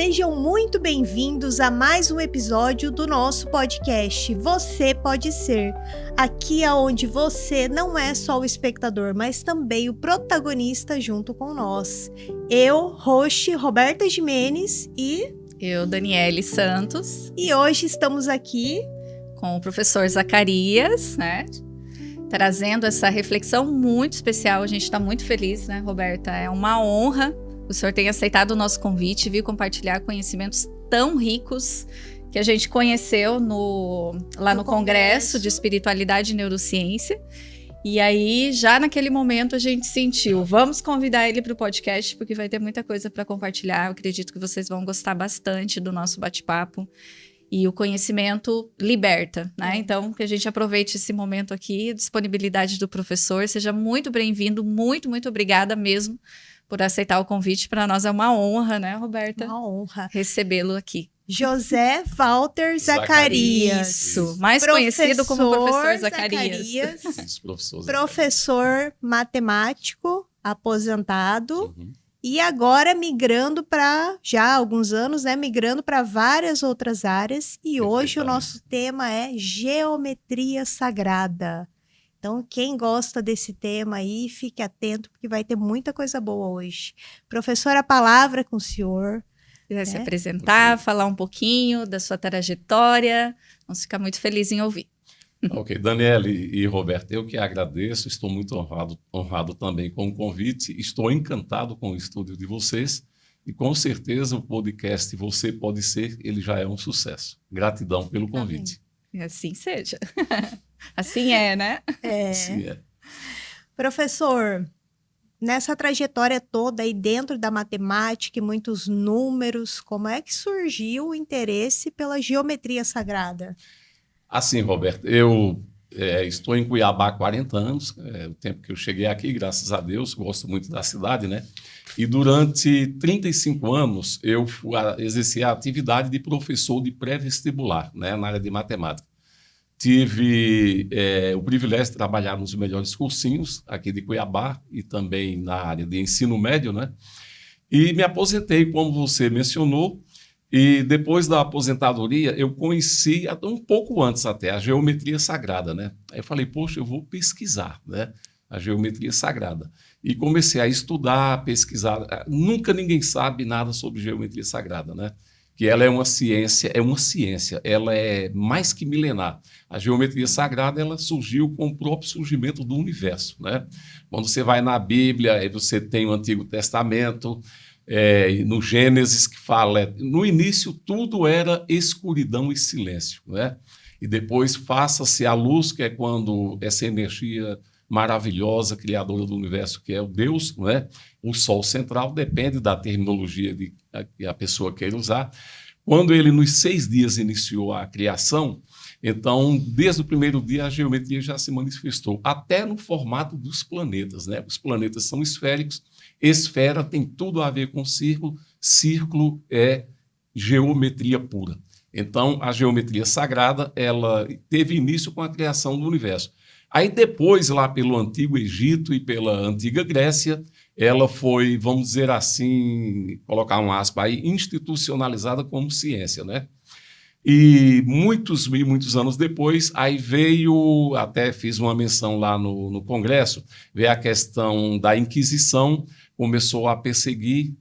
Sejam muito bem-vindos a mais um episódio do nosso podcast Você Pode Ser. Aqui é onde você não é só o espectador, mas também o protagonista junto com nós. Eu, host Roberta Gimenez e... Eu, Daniele Santos. E hoje estamos aqui... com o professor Zacarias, né? Trazendo essa reflexão muito especial. A gente está muito feliz, né, Roberta? É uma honra o senhor ter aceitado o nosso convite e vir compartilhar conhecimentos tão ricos que a gente conheceu lá no Congresso de Espiritualidade e Neurociência. E aí, já naquele momento, a gente sentiu, vamos convidar ele para o podcast, porque vai ter muita coisa para compartilhar. Eu acredito que vocês vão gostar bastante do nosso bate-papo. E o conhecimento liberta, né? Então, que a gente aproveite esse momento aqui, a disponibilidade do professor. Seja muito bem-vindo, muito, muito obrigada mesmo por aceitar o convite. Para nós é uma honra, né, Roberta? Uma honra. Recebê-lo aqui. José Walter Zacarias. Isso, mais conhecido como professor Zacarias. Professor matemático, aposentado. E agora migrando para, já há alguns anos, né, migrando para várias outras áreas. E hoje o nosso tema é geometria sagrada. Então, quem gosta desse tema aí, fique atento, porque vai ter muita coisa boa hoje. Professor, a palavra é com o senhor. Quiser se apresentar, falar um pouquinho da sua trajetória, vamos ficar muito felizes em ouvir. Ok, Daniele e Roberto, eu que agradeço, estou muito honrado também com o convite, estou encantado com o estúdio de vocês e com certeza o podcast Você Pode Ser, ele já é um sucesso. Gratidão pelo convite. Amém. Assim seja. Assim é, né? Assim é. Professor, nessa trajetória toda aí dentro da matemática e muitos números, como é que surgiu o interesse pela geometria sagrada? Assim, Roberto, eu estou em Cuiabá há 40 anos, o tempo que eu cheguei aqui, graças a Deus, gosto muito da cidade, né? E durante 35 anos eu exerci a atividade de professor de pré-vestibular, né, na área de matemática. Tive o privilégio de trabalhar nos melhores cursinhos aqui de Cuiabá e também na área de ensino médio, né? E me aposentei, como você mencionou. E depois da aposentadoria, eu conheci, um pouco antes até, a geometria sagrada, né? Aí eu falei, poxa, eu vou pesquisar, né? A geometria sagrada. E comecei a estudar, pesquisar. Nunca ninguém sabe nada sobre geometria sagrada, né? Que ela é uma ciência, ela é mais que milenar. A geometria sagrada, ela surgiu com o próprio surgimento do universo, né? Quando você vai na Bíblia, aí você tem o Antigo Testamento, no Gênesis, que fala, no início tudo era escuridão e silêncio, né? E depois faça-se a luz, que é quando essa energia maravilhosa, criadora do universo, que é o Deus, né? O Sol central, depende da terminologia que a pessoa queira usar. Quando ele, nos 6 dias, iniciou a criação, então, desde o primeiro dia, a geometria já se manifestou, até no formato dos planetas, né? Os planetas são esféricos, esfera tem tudo a ver com círculo, círculo é geometria pura. Então, a geometria sagrada, ela teve início com a criação do universo. Aí depois, lá pelo Antigo Egito e pela Antiga Grécia, ela foi, vamos dizer assim, colocar um aspa aí, institucionalizada como ciência, né? E muitos anos depois, aí veio, até fiz uma menção lá no Congresso, veio a questão da Inquisição, começou a perseguir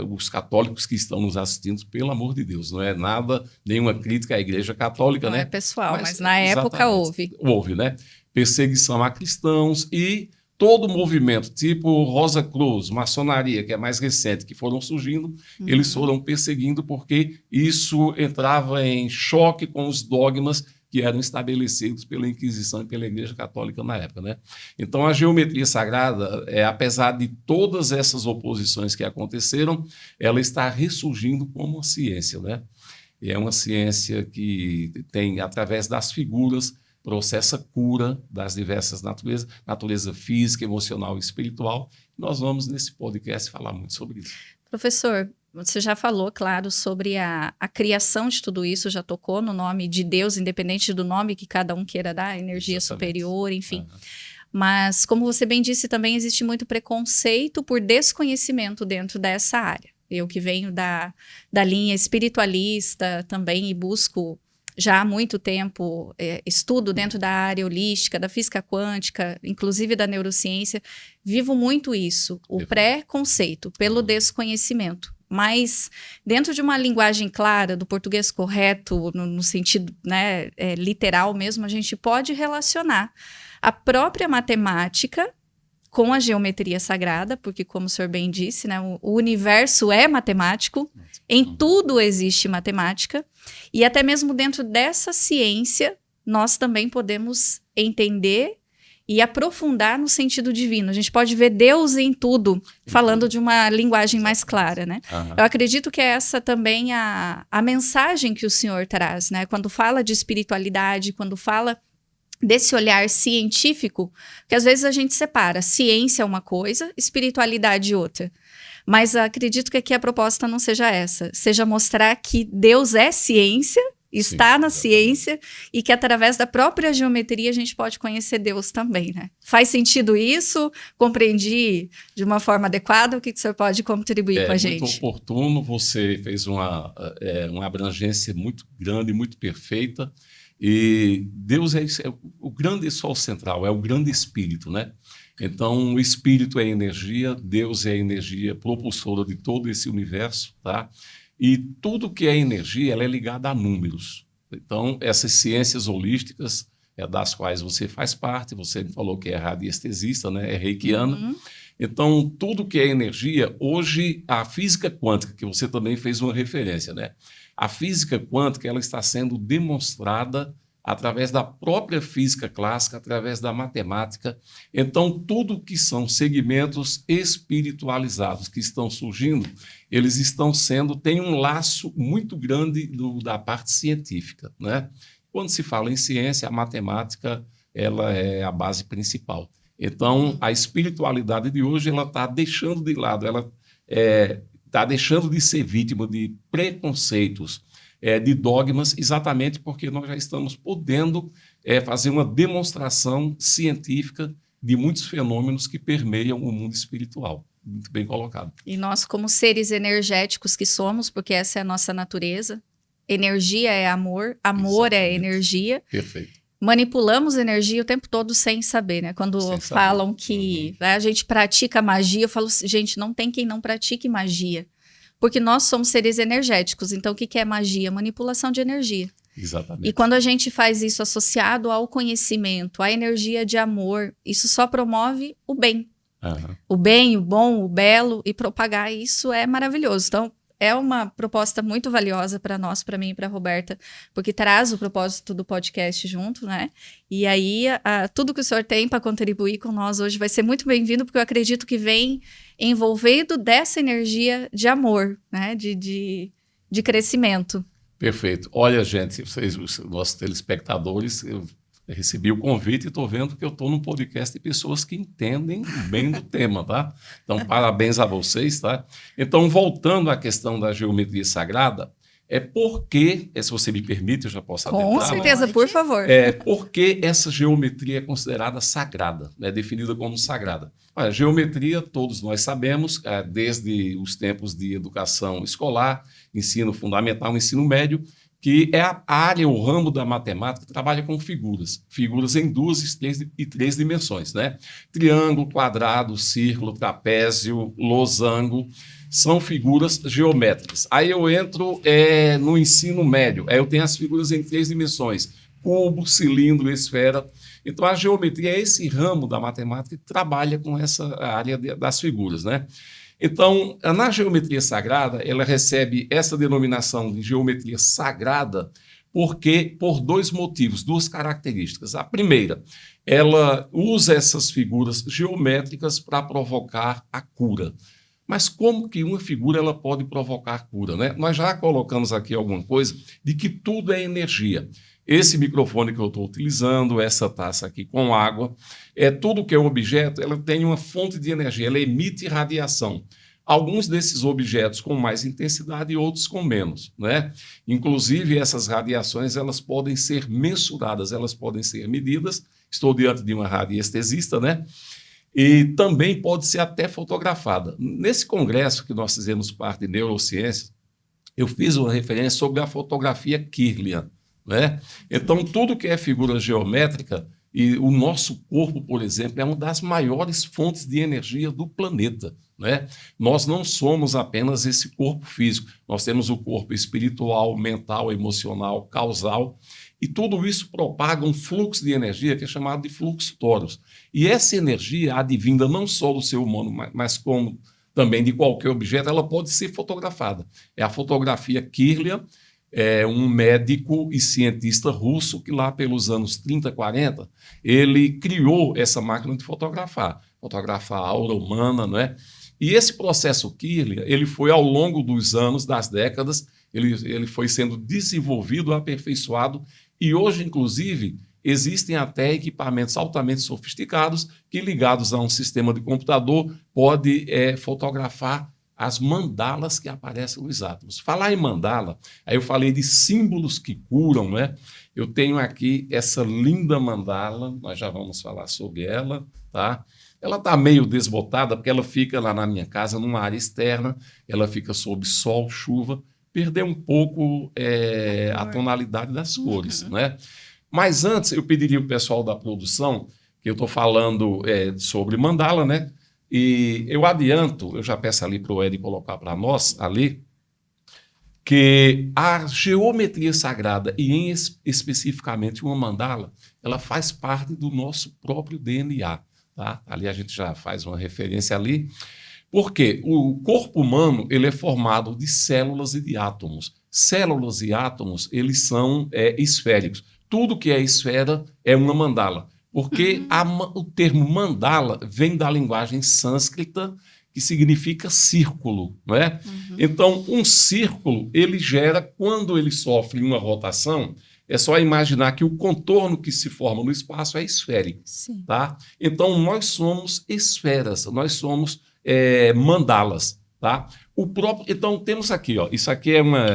os católicos que estão nos assistindo, pelo amor de Deus, não é nada, nenhuma crítica à Igreja Católica, não né? é pessoal, mas na época houve. Houve, né? Perseguição a cristãos e todo o movimento, tipo Rosa Cruz, maçonaria, que é mais recente, que foram surgindo, eles foram perseguindo porque isso entrava em choque com os dogmas que eram estabelecidos pela Inquisição e pela Igreja Católica na época, né? Então, a geometria sagrada, apesar de todas essas oposições que aconteceram, ela está ressurgindo como uma ciência, né? E é uma ciência que tem, através das figuras, processa cura das diversas naturezas, natureza física, emocional e espiritual. Nós vamos, nesse podcast, falar muito sobre isso. Professor, você já falou, claro, sobre a criação de tudo isso, já tocou no nome de Deus, independente do nome que cada um queira dar, energia superior, enfim. Mas, como você bem disse, também existe muito preconceito por desconhecimento dentro dessa área. Eu que venho da linha espiritualista também e busco já há muito tempo estudo dentro da área holística, da física quântica, inclusive da neurociência, vivo muito isso, o pré-conceito pelo desconhecimento. Mas dentro de uma linguagem clara, do português correto, no sentido, né, literal mesmo, a gente pode relacionar a própria matemática com a geometria sagrada, porque como o senhor bem disse, né, o universo é matemático, em tudo existe matemática, e até mesmo dentro dessa ciência, nós também podemos entender e aprofundar no sentido divino. A gente pode ver Deus em tudo, falando de uma linguagem mais clara, né? Eu acredito que é essa também a mensagem que o senhor traz, né? Quando fala de espiritualidade, quando fala desse olhar científico, que às vezes a gente separa, ciência é uma coisa, espiritualidade outra. Mas acredito que aqui a proposta não seja essa, seja mostrar que Deus é ciência, está na ciência, e que através da própria geometria a gente pode conhecer Deus também, né? Faz sentido isso? Compreendi de uma forma adequada? O que o senhor pode contribuir com a gente? Muito oportuno, você fez uma abrangência muito grande, muito perfeita, e Deus é o grande sol central, é o grande espírito, né? Então, o espírito é energia, Deus é energia propulsora de todo esse universo, tá? E tudo que é energia, ela é ligada a números. Então, essas ciências holísticas, das quais você faz parte, você falou que é radiestesista, né? É reikiana. Então, tudo que é energia, hoje, a física quântica, que você também fez uma referência, né? A física quântica, ela está sendo demonstrada através da própria física clássica, através da matemática. Então, tudo que são segmentos espiritualizados que estão surgindo, eles estão têm um laço muito grande da parte científica, né? Quando se fala em ciência, a matemática ela é a base principal. Então, a espiritualidade de hoje ela está deixando de lado, ela está deixando de ser vítima de preconceitos, de dogmas, exatamente porque nós já estamos podendo fazer uma demonstração científica de muitos fenômenos que permeiam o mundo espiritual. Muito bem colocado. E nós, como seres energéticos que somos, porque essa é a nossa natureza, energia é amor, amor é energia. Perfeito. Manipulamos energia o tempo todo sem saber, né? Quando falam que a gente pratica magia, eu falo, gente, não tem quem não pratique magia. Porque nós somos seres energéticos. Então, o que é magia? Manipulação de energia. Exatamente. E quando a gente faz isso associado ao conhecimento, à energia de amor, isso só promove o bem. O bem, o bom, o belo, e propagar isso é maravilhoso. Então, é uma proposta muito valiosa para nós, para mim e para a Roberta, porque traz o propósito do podcast junto, né? E aí, tudo que o senhor tem para contribuir com nós hoje vai ser muito bem-vindo, porque eu acredito que vem envolvido dessa energia de amor, né? De crescimento. Perfeito. Olha, gente, vocês, os nossos telespectadores, eu recebi o convite e estou vendo que eu estou num podcast de pessoas que entendem bem do tema, tá? Então, parabéns a vocês, tá? Então, voltando à questão da geometria sagrada, porque, se você me permite, eu já posso adentrar. Com certeza, por favor. Por que essa geometria é considerada sagrada, né? Definida como sagrada? Olha, geometria, todos nós sabemos, desde os tempos de educação escolar, ensino fundamental, ensino médio, que é a área, o ramo da matemática que trabalha com figuras em 2 e 3 dimensões, né? Triângulo, quadrado, círculo, trapézio, losango, são figuras geométricas. Aí eu entro no ensino médio, aí eu tenho as figuras em 3 dimensões, cubo, cilindro, esfera. Então a geometria é esse ramo da matemática que trabalha com essa área das figuras, né? Então, na geometria sagrada, ela recebe essa denominação de geometria sagrada por 2 motivos, 2 características. A primeira, ela usa essas figuras geométricas para provocar a cura. Mas como que uma figura ela pode provocar cura, né? Nós já colocamos aqui alguma coisa de que tudo é energia. Esse microfone que eu estou utilizando, essa taça aqui com água, tudo que é objeto, ela tem uma fonte de energia, ela emite radiação. Alguns desses objetos com mais intensidade e outros com menos, né? Inclusive, essas radiações, elas podem ser mensuradas, elas podem ser medidas. Estou diante de uma radiestesista, né? e também pode ser até fotografada. Nesse congresso que nós fizemos parte de neurociências, eu fiz uma referência sobre a fotografia Kirlian, né? Então, tudo que é figura geométrica, e o nosso corpo, por exemplo, é uma das maiores fontes de energia do planeta, né? Nós não somos apenas esse corpo físico, nós temos o corpo espiritual, mental, emocional, causal, e tudo isso propaga um fluxo de energia que é chamado de fluxo torus. E essa energia, advinda não só do ser humano, mas como também de qualquer objeto, ela pode ser fotografada. É a fotografia Kirlian, é um médico e cientista russo que lá pelos anos 30, 40, ele criou essa máquina de fotografar a aura humana, não é? E esse processo Kirlian, ele foi ao longo dos anos, das décadas, ele foi sendo desenvolvido, aperfeiçoado, e hoje, inclusive, existem até equipamentos altamente sofisticados que, ligados a um sistema de computador, pode fotografar as mandalas que aparecem nos átomos. Falar em mandala, aí eu falei de símbolos que curam, né? Eu tenho aqui essa linda mandala, nós já vamos falar sobre ela, tá? Ela está meio desbotada porque ela fica lá na minha casa, numa área externa, ela fica sob sol, chuva, perdeu um pouco a tonalidade das cores, né? Mas antes, eu pediria ao pessoal da produção, que eu estou falando sobre mandala, né? E eu adianto, eu já peço ali para o Ed colocar para nós ali, que a geometria sagrada, e especificamente uma mandala, ela faz parte do nosso próprio DNA. Tá? Ali a gente já faz uma referência ali, porque o corpo humano ele é formado de células e de átomos. Células e átomos, eles são esféricos. Tudo que é esfera é uma mandala. Porque o termo mandala vem da linguagem sânscrita, que significa círculo, não é? Então, um círculo, ele gera, quando ele sofre uma rotação, é só imaginar que o contorno que se forma no espaço é esférico. Sim. Tá? Então, nós somos esferas, nós somos mandalas. Tá? Então, temos aqui, ó, isso aqui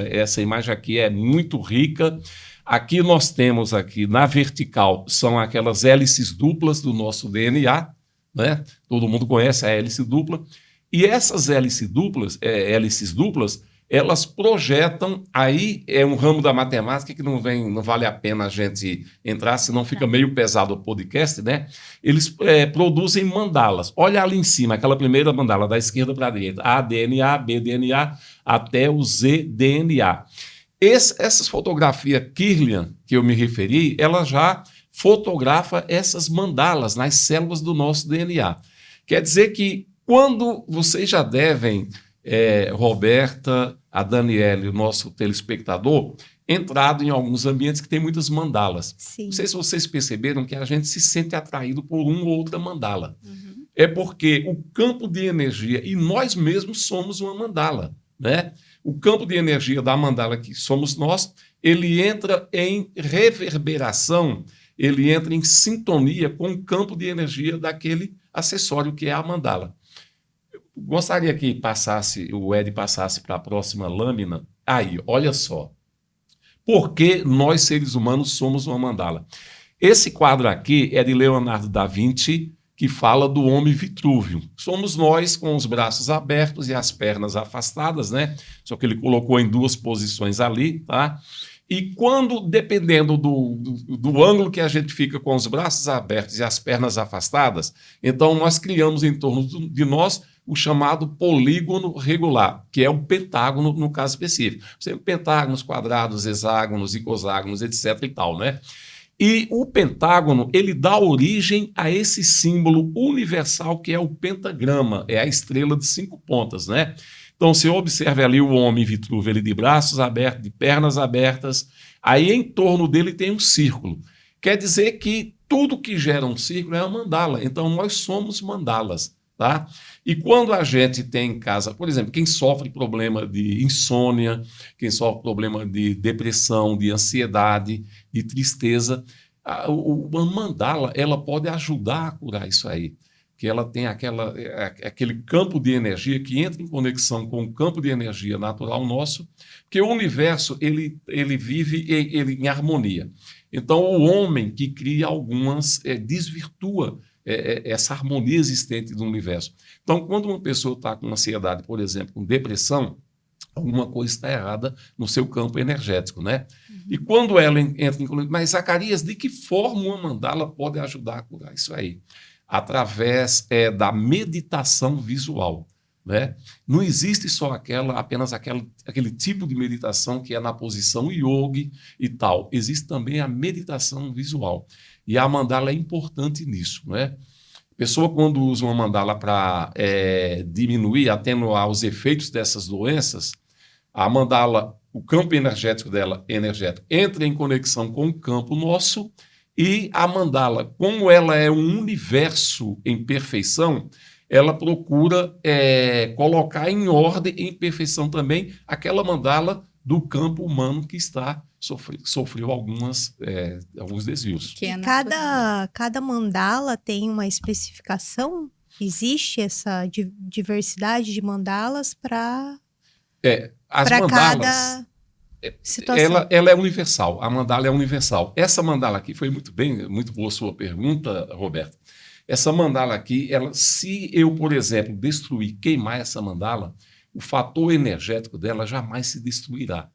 essa imagem aqui é muito rica. Aqui nós temos aqui na vertical, são aquelas hélices duplas do nosso DNA, né? Todo mundo conhece a hélice dupla. E essas hélices duplas, elas projetam, aí é um ramo da matemática que não vale a pena a gente entrar, senão fica meio pesado o podcast, né? Eles produzem mandalas. Olha ali em cima, aquela primeira mandala, da esquerda para a direita, ADNA, BDNA, até o ZDNA. Essas fotografias Kirlian, que eu me referi, ela já fotografa essas mandalas nas células do nosso DNA. Quer dizer que quando vocês já devem, Roberta, a Daniela e o nosso telespectador, entrado em alguns ambientes que tem muitas mandalas. Sim. Não sei se vocês perceberam que a gente se sente atraído por uma ou outra mandala. É porque o campo de energia, e nós mesmos somos uma mandala, né? O campo de energia da mandala, que somos nós, ele entra em reverberação, ele entra em sintonia com o campo de energia daquele acessório que é a mandala. Eu gostaria que o Ed passasse para a próxima lâmina. Aí, olha só. Por que nós, seres humanos, somos uma mandala? Esse quadro aqui é de Leonardo da Vinci, que fala do homem Vitrúvio. Somos nós com os braços abertos e as pernas afastadas, né? Só que ele colocou em duas posições ali, tá? E quando, dependendo do ângulo que a gente fica com os braços abertos e as pernas afastadas, então nós criamos em torno de nós o chamado polígono regular, que é o pentágono no caso específico. Sempre pentágonos, quadrados, hexágonos, icoságonos, etc. e tal, né? E o pentágono, ele dá origem a esse símbolo universal que é o pentagrama, é a estrela de 5 pontas, né? Então, você observa ali o homem Vitrúvio, ele de braços abertos, de pernas abertas, aí em torno dele tem um círculo. Quer dizer que tudo que gera um círculo é uma mandala, então nós somos mandalas, tá? E quando a gente tem em casa, por exemplo, quem sofre problema de insônia, quem sofre problema de depressão, de ansiedade, de tristeza, a mandala ela pode ajudar a curar isso aí. Que ela tem aquele campo de energia que entra em conexão com o campo de energia natural nosso, porque o universo ele vive em harmonia. Então, o homem que cria algumas desvirtua essa harmonia existente do universo. Então, quando uma pessoa está com ansiedade, por exemplo, com depressão, alguma coisa está errada no seu campo energético, né? E quando ela entra em... Mas, Zacarias, de que forma uma mandala pode ajudar a curar isso aí? Através da meditação visual, né? Não existe só apenas aquele tipo de meditação que é na posição yogi e tal. Existe também a meditação visual. E a mandala é importante nisso, né? A pessoa, quando usa uma mandala para diminuir, atenuar os efeitos dessas doenças, a mandala, o campo energético dela, entra em conexão com o campo nosso, e a mandala, como ela é um universo em perfeição, ela procura colocar em ordem, em perfeição também, aquela mandala do campo humano que sofreu alguns desvios. E cada mandala tem uma especificação? Existe essa diversidade de mandalas para cada situação? Ela é universal, a mandala é universal. Essa mandala aqui foi muito boa a sua pergunta, Roberto. Essa mandala aqui, se eu, por exemplo, queimar essa mandala, o fator energético dela jamais se destruirá.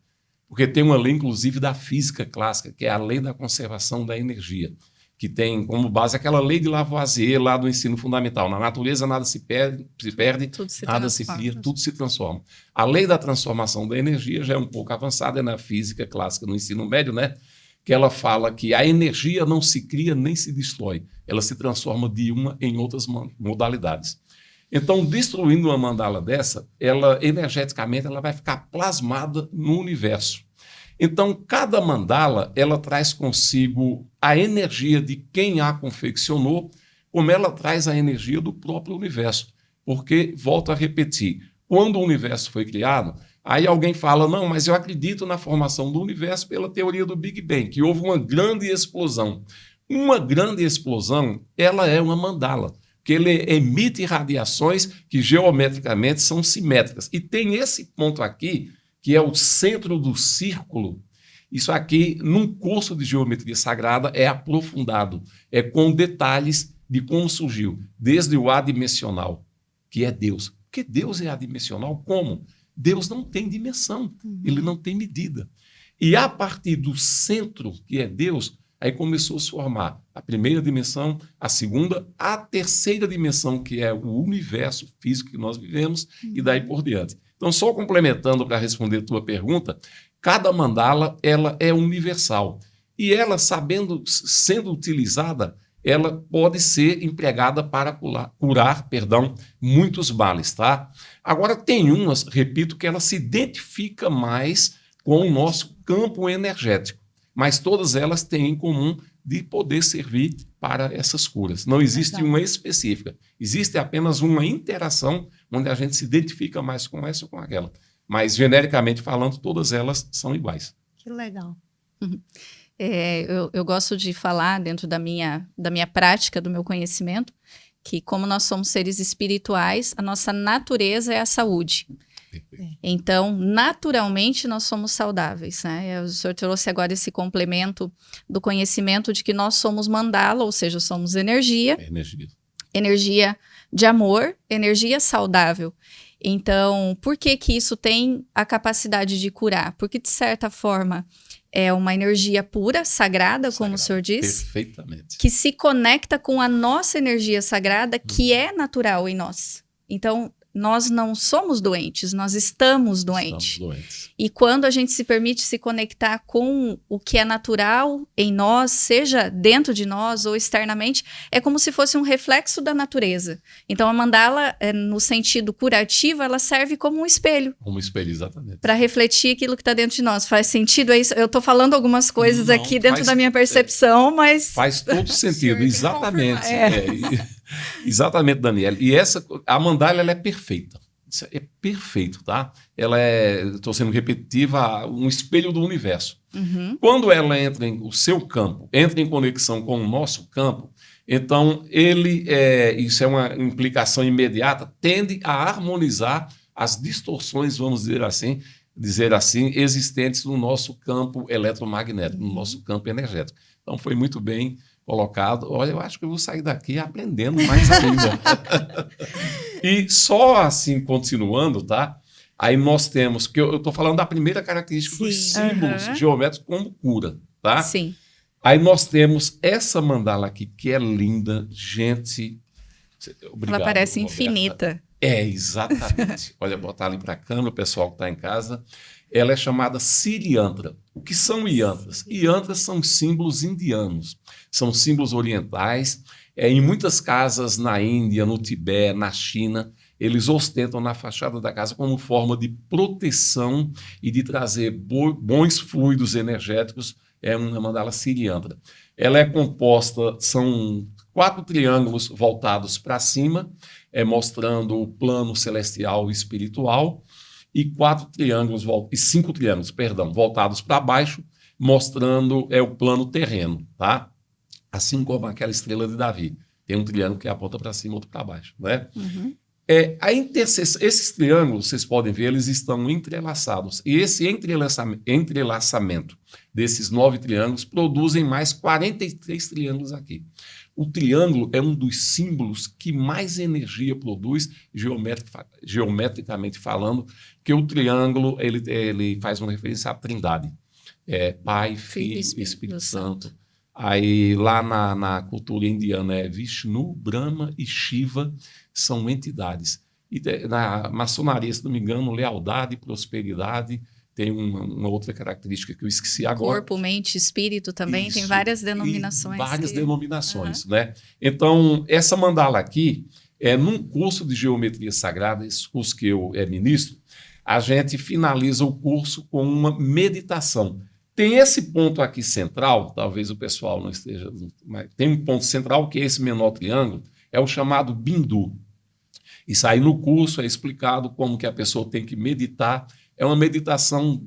Porque tem uma lei, inclusive, da física clássica, que é a lei da conservação da energia, que tem como base aquela lei de Lavoisier lá do ensino fundamental. Na natureza nada se perde, nada se cria, tudo se transforma. A lei da transformação da energia já é um pouco avançada na física clássica, no ensino médio, né? Que ela fala que a energia não se cria nem se destrói, ela se transforma de uma em outras modalidades. Então, destruindo uma mandala dessa, energeticamente ela vai ficar plasmada no universo. Então, cada mandala, ela traz consigo a energia de quem a confeccionou, como ela traz a energia do próprio universo. Porque, volto a repetir, quando o universo foi criado, aí alguém fala, não, mas eu acredito na formação do universo pela teoria do Big Bang, que houve uma grande explosão. Uma grande explosão, ela é uma mandala, que ele emite radiações que geometricamente são simétricas. E tem esse ponto aqui, que é o centro do círculo. Isso aqui, num curso de geometria sagrada, é aprofundado, é com detalhes de como surgiu, desde o adimensional, que é Deus. Porque Deus é adimensional como? Deus não tem dimensão, ele não tem medida. E a partir do centro, que é Deus, aí começou a se formar a primeira dimensão, a segunda, a terceira dimensão, que é o universo físico que nós vivemos, e daí por diante. Então, só complementando para responder a tua pergunta, cada mandala ela é universal. E ela, sendo utilizada, ela pode ser empregada para curar muitos males, tá? Agora, tem umas, repito, que ela se identifica mais com o nosso campo energético. Mas todas elas têm em comum de poder servir para essas curas. Não existe uma específica. Existe apenas uma interação onde a gente se identifica mais com essa ou com aquela. Mas, genericamente falando, todas elas são iguais. Que legal. Eu gosto de falar, dentro da minha prática, do meu conhecimento, que como nós somos seres espirituais, a nossa natureza é a saúde. Então, naturalmente, nós somos saudáveis, né? O senhor trouxe agora esse complemento do conhecimento de que nós somos mandala, ou seja, somos energia de amor, energia saudável. Então, por que isso tem a capacidade de curar? Porque, de certa forma, é uma energia pura, sagrada, como o senhor diz. Perfeitamente. Que se conecta com a nossa energia sagrada, que é natural em nós. Então, nós não somos doentes, nós estamos doentes. E quando a gente se permite se conectar com o que é natural em nós, seja dentro de nós ou externamente, é como se fosse um reflexo da natureza. Então a mandala, no sentido curativo, ela serve como um espelho. Como um espelho, exatamente. Para refletir aquilo que está dentro de nós. Faz sentido? É isso? Eu estou falando algumas coisas aqui dentro da minha percepção, mas... Faz todo sentido, exatamente. Exatamente, Daniela. E a mandala, ela é perfeita. Isso é perfeito, tá? Ela estou sendo repetitiva, um espelho do universo. Quando ela entra o seu campo, entra em conexão com o nosso campo, então isso é uma implicação imediata, tende a harmonizar as distorções, vamos dizer assim, existentes no nosso campo eletromagnético, no nosso campo energético. Então, foi muito bem colocado. Olha, eu acho que eu vou sair daqui aprendendo mais ainda. E só assim, continuando, tá? Aí nós temos, que eu estou falando da primeira característica dos símbolos geométricos como cura, tá? Sim. Aí nós temos essa mandala aqui, que é linda, gente. Obrigado, ela parece Roberta. Infinita. Exatamente. Olha, botar ali para a câmera, o pessoal que está em casa. Ela é chamada Siriantra. O que são Yantras? Yantras são símbolos indianos, são símbolos orientais. Em muitas casas na Índia, no Tibete, na China, eles ostentam na fachada da casa como forma de proteção e de trazer bons fluidos energéticos. É uma mandala Siriantra. Ela é composta, são 4 triângulos voltados para cima, mostrando o plano celestial e espiritual, e 5 triângulos, voltados para baixo, mostrando o plano terreno, tá? Assim como aquela estrela de Davi. Tem um triângulo que aponta para cima, outro para baixo, né? Uhum. Esses triângulos, vocês podem ver, eles estão entrelaçados. E esse entrelaçamento desses 9 triângulos produzem mais 43 triângulos aqui. O triângulo é um dos símbolos que mais energia produz, geometricamente falando, porque o triângulo ele faz uma referência à Trindade. Pai, Filho e Espírito Santo. Aí lá na cultura indiana é Vishnu, Brahma e Shiva, são entidades. E na maçonaria, se não me engano, lealdade e prosperidade tem uma outra característica que eu esqueci agora. Corpo, mente, espírito também, tem várias denominações. Várias denominações, né? Então, essa mandala aqui, num curso de geometria sagrada, esse curso que eu ministro, a gente finaliza o curso com uma meditação. Tem esse ponto aqui central, talvez o pessoal não esteja, mas tem um ponto central que é esse menor triângulo, é o chamado Bindu. Isso aí no curso é explicado como que a pessoa tem que meditar. É uma meditação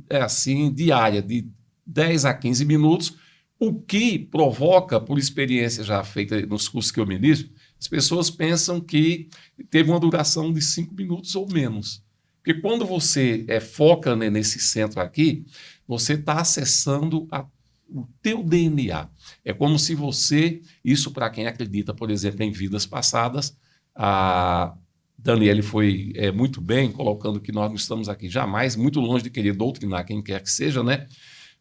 diária, de 10 a 15 minutos, o que provoca, por experiência já feita nos cursos que eu ministro, as pessoas pensam que teve uma duração de 5 minutos ou menos. Porque quando você foca nesse centro aqui, você está acessando o teu DNA. É como se você, isso para quem acredita, por exemplo, em vidas passadas, a Daniele foi muito bem, colocando que nós não estamos aqui jamais, muito longe de querer doutrinar quem quer que seja, né?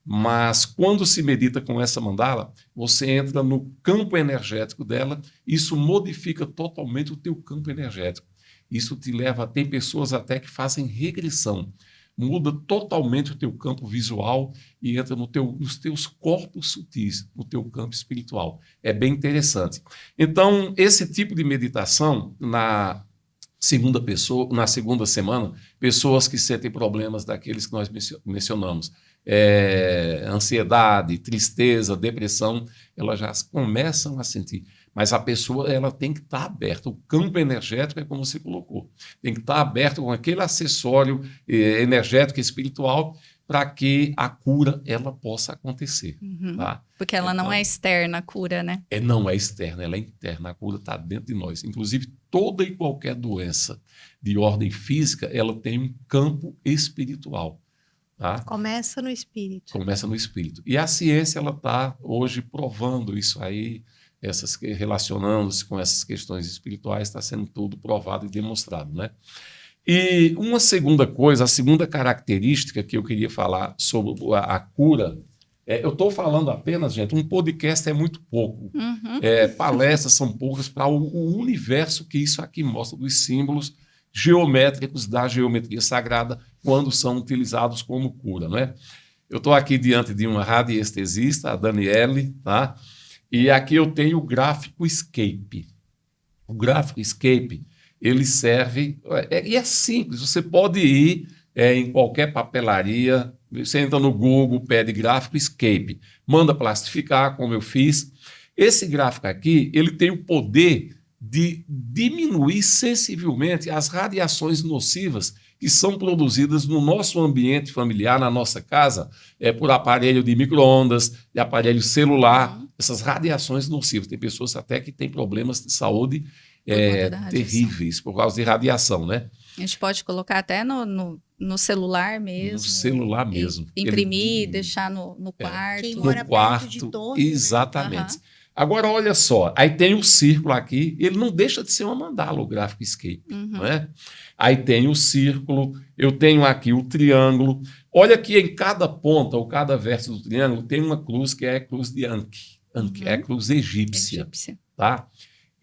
Mas quando se medita com essa mandala, você entra no campo energético dela, isso modifica totalmente o teu campo energético. Isso te leva, tem pessoas até que fazem regressão, muda totalmente o teu campo visual e entra nos teus corpos sutis, no teu campo espiritual. É bem interessante. Então, esse tipo de meditação, na segunda semana, pessoas que sentem problemas daqueles que nós mencionamos, ansiedade, tristeza, depressão, elas já começam a sentir. Mas a pessoa ela tem que estar aberta. O campo energético é como você colocou. Tem que estar aberto com aquele acessório energético e espiritual para que a cura ela possa acontecer. Uhum. Tá? Porque ela não é externa, a cura, né? Não é externa, ela é interna. A cura está dentro de nós. Inclusive, toda e qualquer doença de ordem física, ela tem um campo espiritual. Tá? Começa no espírito. Começa no espírito. E a ciência ela está hoje provando isso aí, relacionando-se com essas questões espirituais, está sendo tudo provado e demonstrado, né? E uma segunda coisa, a segunda característica que eu queria falar sobre a cura, eu estou falando apenas, gente, um podcast é muito pouco. Uhum. Palestras são poucas para o universo que isso aqui mostra dos símbolos geométricos da geometria sagrada quando são utilizados como cura, né? Eu estou aqui diante de uma radiestesista, a Daniele, tá? E aqui eu tenho o gráfico Escape. O gráfico Escape, ele serve... E é simples, você pode ir em qualquer papelaria, você entra no Google, pede gráfico Escape, manda plastificar, como eu fiz. Esse gráfico aqui, ele tem o poder de diminuir sensivelmente as radiações nocivas que são produzidas no nosso ambiente familiar, na nossa casa, por aparelho de micro-ondas, de aparelho celular, essas radiações nocivas. Tem pessoas até que têm problemas de saúde terríveis por causa de radiação, né? A gente pode colocar até no celular mesmo. No celular mesmo. Imprimir, deixar no quarto. Quem mora no quarto, perto de torre, exatamente. né? Agora, olha só, aí tem o círculo aqui, ele não deixa de ser uma mandala, o Graphic Escape, não é? Aí tem o círculo, eu tenho aqui o triângulo. Olha que em cada ponta, ou cada verso do triângulo, tem uma cruz que é a cruz de Anki. Anki é a cruz egípcia. Tá?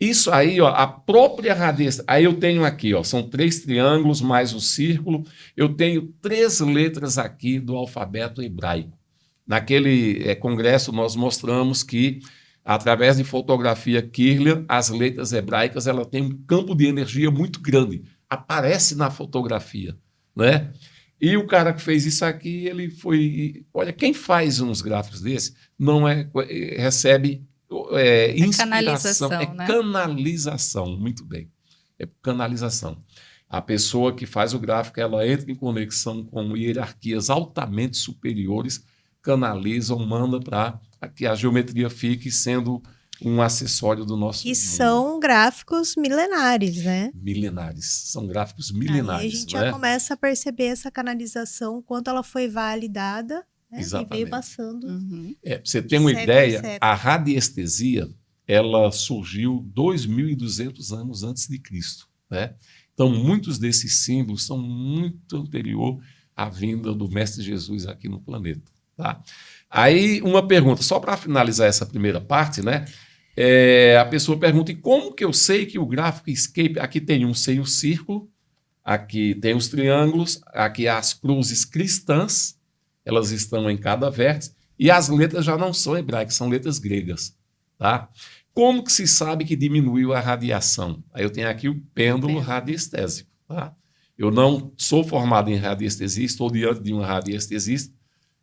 Isso aí, ó, a própria radiestesia. Aí eu tenho aqui, ó, são 3 triângulos mais o círculo. Eu tenho 3 letras aqui do alfabeto hebraico. Naquele congresso nós mostramos que através de fotografia Kirlian, as letras hebraicas ela tem um campo de energia muito grande. Aparece na fotografia, né? E o cara que fez isso aqui, ele foi... Olha, quem faz uns gráficos desse não recebe inspiração. Canalização, muito bem. É canalização. A pessoa que faz o gráfico, ela entra em conexão com hierarquias altamente superiores, canalizam, manda para que a geometria fique sendo um acessório do nosso mundo. São gráficos milenares, né? Milenares, são gráficos milenares. Aí a gente já começa a perceber essa canalização, quanto ela foi validada, né? Exatamente. E veio passando. Pra você ter uma ideia, a radiestesia, ela surgiu 2.200 anos antes de Cristo, né? Então, muitos desses símbolos são muito anterior à vinda do Mestre Jesus aqui no planeta. Tá? Aí, uma pergunta, só para finalizar essa primeira parte, né? A pessoa pergunta, e como que eu sei que o Graphic Escape, aqui tem sem o círculo, aqui tem os triângulos, aqui as cruzes cristãs, elas estão em cada vértice, e as letras já não são hebraicas, são letras gregas. Tá? Como que se sabe que diminuiu a radiação? Aí eu tenho aqui o pêndulo radiestésico. Tá? Eu não sou formado em radiestesia, estou diante de uma radiestesista,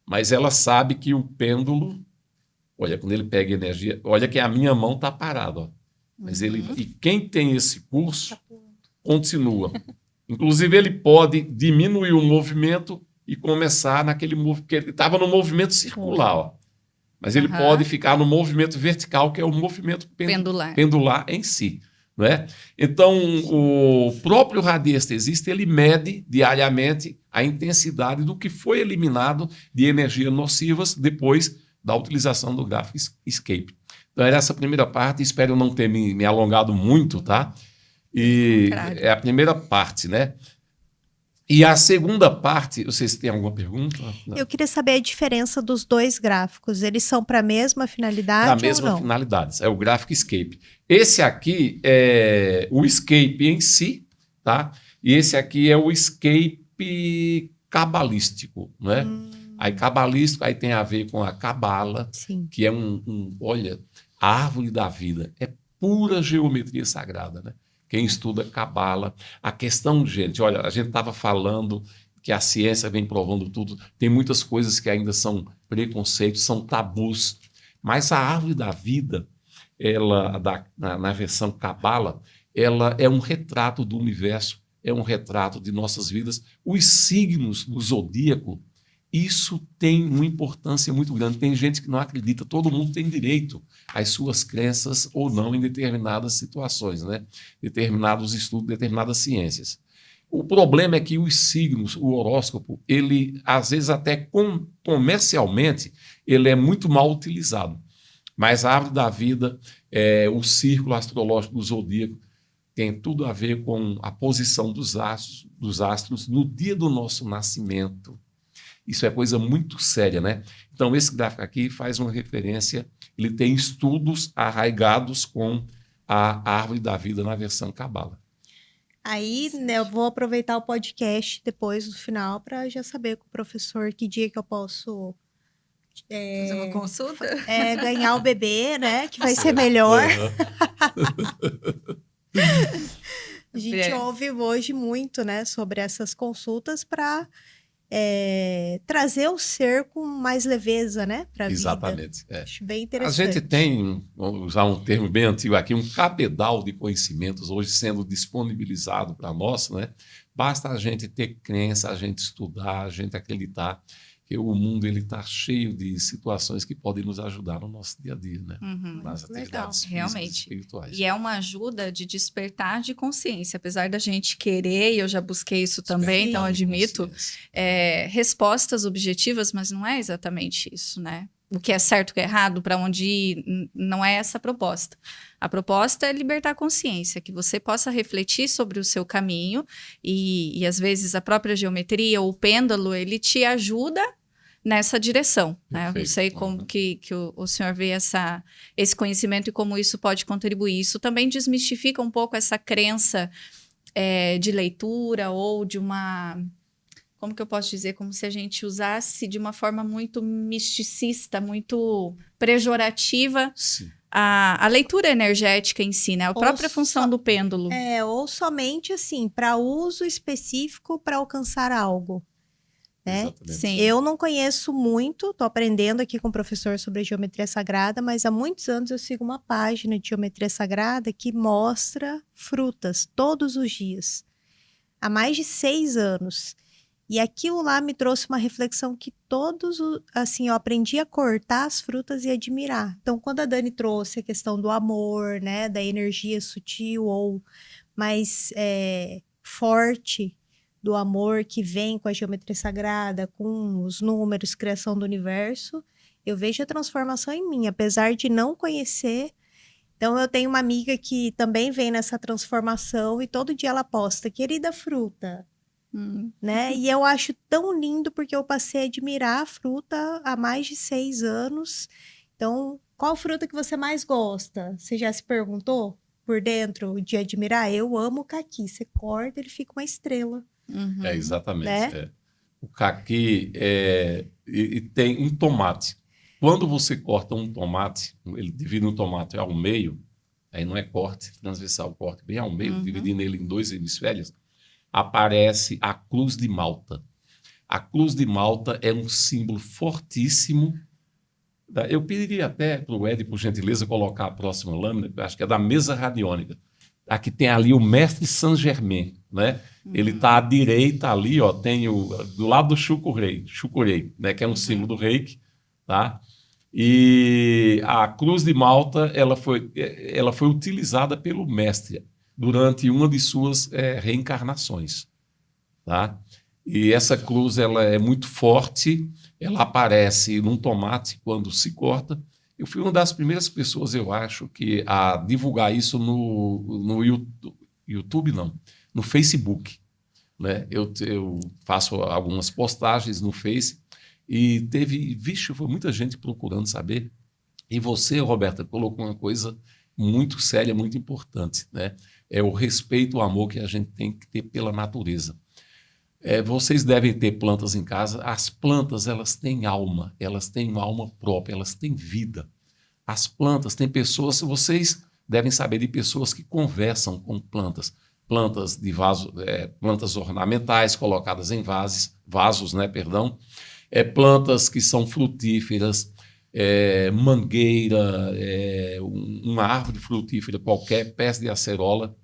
mas ela sabe que o pêndulo, olha, quando ele pega energia, olha que a minha mão está parada. Ó. Mas e quem tem esse curso, continua. Inclusive, ele pode diminuir o movimento e começar naquele movimento, porque ele estava no movimento circular, ó. Mas ele pode ficar no movimento vertical, que é o movimento pendular em si. Não é? Então, o próprio radiestesista, ele mede diariamente a intensidade do que foi eliminado de energias nocivas depois da utilização do Graphic Escape. Então, era essa primeira parte, espero não ter me alongado muito, tá? E é a primeira parte, né? E a segunda parte, vocês têm alguma pergunta? Não. Eu queria saber a diferença dos 2 gráficos. Eles são para a mesma finalidade ou não? Para a mesma finalidade. É o Graphic Escape. Esse aqui é o Escape em si, tá? E esse aqui é o Escape cabalístico, né? Aí cabalístico aí tem a ver com a cabala, que é olha, a árvore da vida. É pura geometria sagrada, né? Quem estuda cabala, a questão, gente, olha, a gente estava falando que a ciência vem provando tudo, tem muitas coisas que ainda são preconceitos, são tabus, mas a árvore da vida, ela, na versão cabala, ela é um retrato do universo, é um retrato de nossas vidas. Os signos do zodíaco, isso tem uma importância muito grande. Tem gente que não acredita, todo mundo tem direito às suas crenças ou não em determinadas situações, né? Determinados estudos, determinadas ciências. O problema é que os signos, o horóscopo, ele, às vezes, até comercialmente, ele é muito mal utilizado. Mas a árvore da vida, o círculo astrológico do zodíaco, tem tudo a ver com a posição dos astros no dia do nosso nascimento. Isso é coisa muito séria, né? Então, esse gráfico aqui faz uma referência, ele tem estudos arraigados com a árvore da vida na versão cabala. Aí, né, eu vou aproveitar o podcast depois, no final, para já saber com o professor que dia que eu posso... fazer uma consulta? Ganhar o bebê, né? Que vai ser melhor. A gente ouve hoje muito, né, sobre essas consultas para... trazer o ser com mais leveza, né, para a vida. Exatamente. Acho bem interessante. A gente tem, vamos usar um termo bem antigo aqui, um cabedal de conhecimentos hoje sendo disponibilizado para nós, né? Basta a gente ter crença, a gente estudar, a gente acreditar que o mundo está cheio de situações que podem nos ajudar no nosso dia a dia, né? Nas atividades realmente. Espirituais. E é uma ajuda de despertar de consciência, apesar da gente querer, e eu já busquei isso também, então admito, respostas objetivas, mas não é exatamente isso, né? o que é certo, o que é errado, para onde ir, não é essa a proposta. A proposta é libertar a consciência, que você possa refletir sobre o seu caminho e às vezes a própria geometria, o pêndulo, ele te ajuda nessa direção. Né? Eu não sei como que o senhor vê esse conhecimento e como isso pode contribuir. Isso também desmistifica um pouco essa crença de leitura ou de uma... Como que eu posso dizer? Como se a gente usasse de uma forma muito misticista, muito pejorativa a leitura energética em si, né? A própria função do pêndulo. Ou somente assim, para uso específico para alcançar algo. Né? Sim. Eu não conheço muito, estou aprendendo aqui com o professor sobre geometria sagrada, mas há muitos anos eu sigo uma página de geometria sagrada que mostra frutas todos os dias. Há mais de 6 anos. E aquilo lá me trouxe uma reflexão que assim, eu aprendi a cortar as frutas e admirar. Então, quando a Dani trouxe a questão do amor, né, da energia sutil ou mais forte do amor que vem com a geometria sagrada, com os números, criação do universo, eu vejo a transformação em mim, apesar de não conhecer. Então, eu tenho uma amiga que também vem nessa transformação e todo dia ela posta, querida fruta, né? E eu acho tão lindo porque eu passei a admirar a fruta há mais de 6 anos. Então, qual fruta que você mais gosta? Você já se perguntou por dentro de admirar? Eu amo o caqui, você corta, ele fica uma estrela. Exatamente. Né? O caqui e tem um tomate. Quando você corta um tomate, ele divide um tomate ao meio, aí não é corte transversal, corte bem ao meio, dividindo ele em 2 hemisférios, aparece a cruz de Malta. A cruz de Malta é um símbolo fortíssimo. Eu pediria até para o Ed, por gentileza, colocar a próxima lâmina, acho que é da mesa radiônica. Aqui tem ali o mestre Saint-Germain, né? Ele está à direita ali, ó, tem do lado do Chukurei, né? Que é um símbolo do reiki, tá? E a cruz de Malta, ela foi utilizada pelo mestre durante uma de suas reencarnações, tá? E essa cruz, ela é muito forte, ela aparece num tomate quando se corta. Eu fui uma das primeiras pessoas, eu acho, a divulgar isso no YouTube, não, no Facebook. Né? Eu faço algumas postagens no Face e foi muita gente procurando saber. E você, Roberta, colocou uma coisa muito séria, muito importante, né? É o respeito, o amor que a gente tem que ter pela natureza. Vocês devem ter plantas em casa. As plantas, elas têm alma, elas têm uma alma própria, elas têm vida. As plantas, tem pessoas, vocês devem saber de pessoas que conversam com plantas. Plantas de plantas ornamentais colocadas em vasos, né, perdão. Plantas que são frutíferas, mangueira, uma árvore frutífera qualquer, pés de acerola.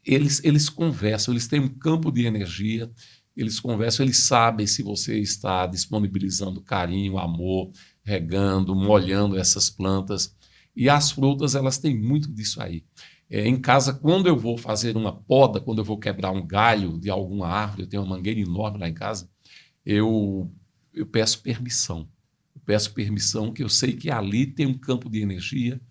Eles conversam, eles têm um campo de energia, eles conversam, eles sabem se você está disponibilizando carinho, amor, regando, molhando essas plantas. E as frutas, elas têm muito disso aí. Em casa, quando eu vou fazer uma poda, quando eu vou quebrar um galho de alguma árvore, eu tenho uma mangueira enorme lá em casa, eu peço permissão. Eu peço permissão, que eu sei que ali tem um campo de energia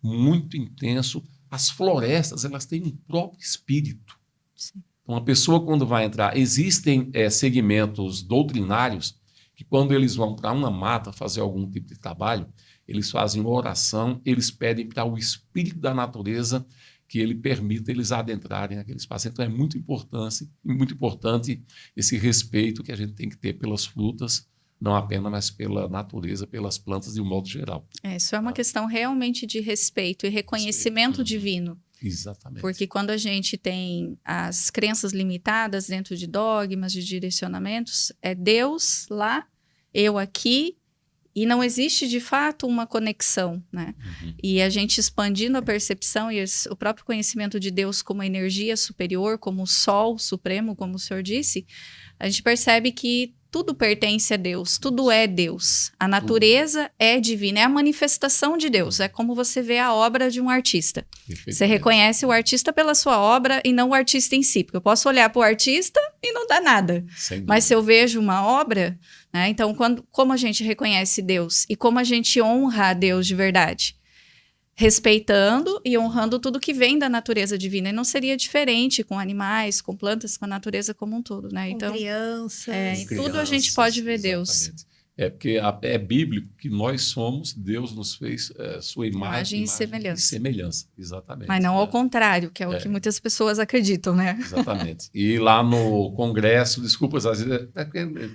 muito intenso. As florestas, elas têm um próprio espírito. Sim. Então, a pessoa, quando vai entrar... Existem segmentos doutrinários que, quando eles vão para uma mata fazer algum tipo de trabalho, eles fazem uma oração, eles pedem para o espírito da natureza que ele permita eles adentrarem naquele espaço. Então, é muito importante esse respeito que a gente tem que ter pelas frutas, não apenas, mas pela natureza, pelas plantas de um modo geral. Isso é uma questão realmente de respeito e reconhecimento divino. Exatamente. Porque quando a gente tem as crenças limitadas dentro de dogmas, de direcionamentos, é Deus lá, eu aqui, e não existe de fato uma conexão, né? E a gente expandindo a percepção e o próprio conhecimento de Deus como energia superior, como o Sol Supremo, como o senhor disse, a gente percebe que tudo pertence a Deus, tudo é Deus. A natureza é divina, é a manifestação de Deus. É como você vê a obra de um artista. Você reconhece o artista pela sua obra e não o artista em si. Porque eu posso olhar para o artista e não dá nada. Mas se eu vejo uma obra, né, então como a gente reconhece Deus e como a gente honra a Deus de verdade? Respeitando e honrando tudo que vem da natureza divina. E não seria diferente com animais, com plantas, com a natureza como um todo, né? Com então, crianças. Em tudo a gente pode ver Deus. Porque é bíblico que nós somos, Deus nos fez sua imagem e semelhança. Exatamente. Mas não ao contrário, que é o que muitas pessoas acreditam, né? Exatamente. E lá no Congresso, desculpas, às vezes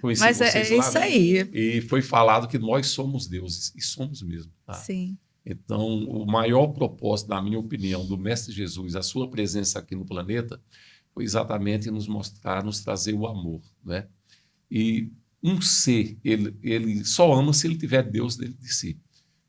conheci mas vocês é lá, isso aí. E foi falado que nós somos deuses, e somos mesmo. Tá? Sim. Então, o maior propósito, na minha opinião, do Mestre Jesus, a sua presença aqui no planeta, foi exatamente nos mostrar, nos trazer o amor, né? E um ser, ele só ama se ele tiver Deus dentro de si.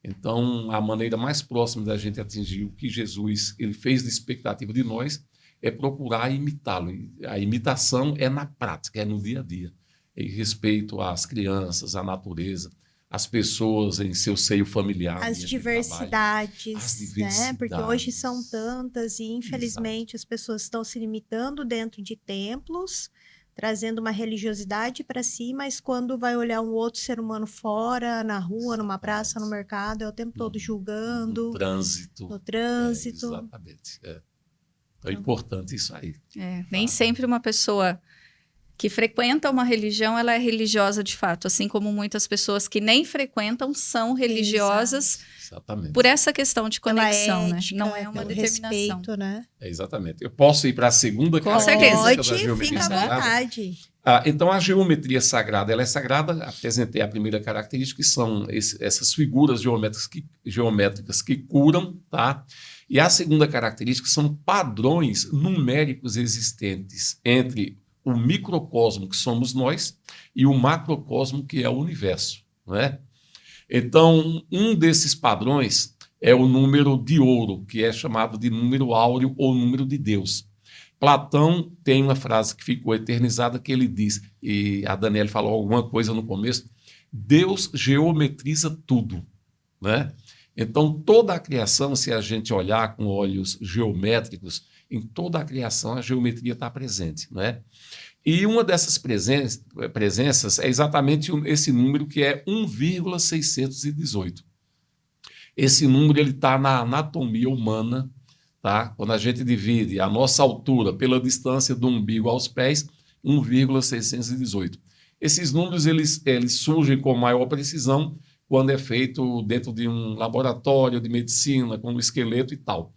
Então, a maneira mais próxima da gente atingir o que Jesus ele fez de expectativa de nós é procurar imitá-lo. A imitação é na prática, é no dia a dia, em respeito às crianças, à natureza, as pessoas em seu seio familiar. As diversidades, né? Porque hoje são tantas e, infelizmente, as pessoas estão se limitando dentro de templos, trazendo uma religiosidade para si, mas quando vai olhar um outro ser humano fora, na rua, numa praça, no mercado, é o tempo todo julgando. No trânsito. Exatamente. É importante isso aí. Nem sempre uma pessoa que frequenta uma religião, ela é religiosa de fato, assim como muitas pessoas que nem frequentam são religiosas. Exatamente. Por essa questão de conexão, ética, né? Não é uma determinação. Respeito, né? Exatamente. Eu posso ir para a segunda característica da geometria fica à vontade. Então, a geometria sagrada, ela é sagrada, apresentei a primeira característica, que são essas figuras geométricas que curam, tá? E a segunda característica são padrões numéricos existentes entre o microcosmo, que somos nós, e o macrocosmo, que é o universo, não é? Então, um desses padrões é o número de ouro, que é chamado de número áureo ou número de Deus. Platão tem uma frase que ficou eternizada que ele diz, e a Daniela falou alguma coisa no começo, Deus geometriza tudo, né? Então, toda a criação, se a gente olhar com olhos geométricos, em toda a criação a geometria está presente, né? E uma dessas presenças é exatamente esse número que é 1,618. Esse número está na anatomia humana, tá? Quando a gente divide a nossa altura pela distância do umbigo aos pés, 1,618. Esses números eles surgem com maior precisão quando é feito dentro de um laboratório de medicina, com o esqueleto e tal.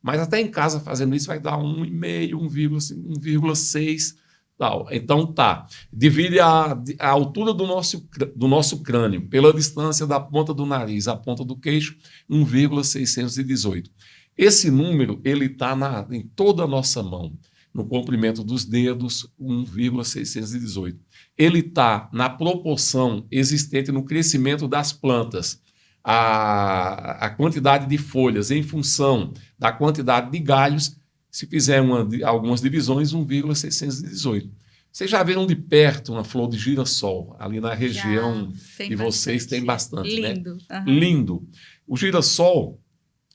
Mas até em casa, fazendo isso, vai dar 1,5, 1,6, tal. Então, tá. Divide a altura do nosso crânio pela distância da ponta do nariz à ponta do queixo, 1,618. Esse número, ele está em toda a nossa mão, no comprimento dos dedos, 1,618. Ele está na proporção existente no crescimento das plantas. A quantidade de folhas em função da quantidade de galhos, se fizer algumas divisões, 1,618. Vocês já viram de perto uma flor de girassol, ali na região de vocês tem bastante, lindo, né? Uhum. Lindo. O girassol,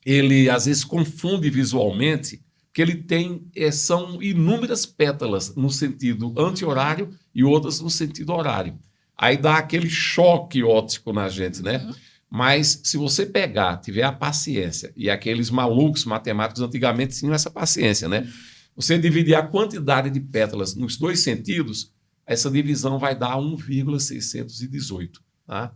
ele às vezes confunde visualmente, porque ele são inúmeras pétalas no sentido anti-horário e outras no sentido horário. Aí dá aquele choque óptico na gente, né? Uhum. Mas se você tiver a paciência, e aqueles malucos matemáticos antigamente tinham essa paciência, né? Você dividir a quantidade de pétalas nos dois sentidos, essa divisão vai dar 1,618. Tá?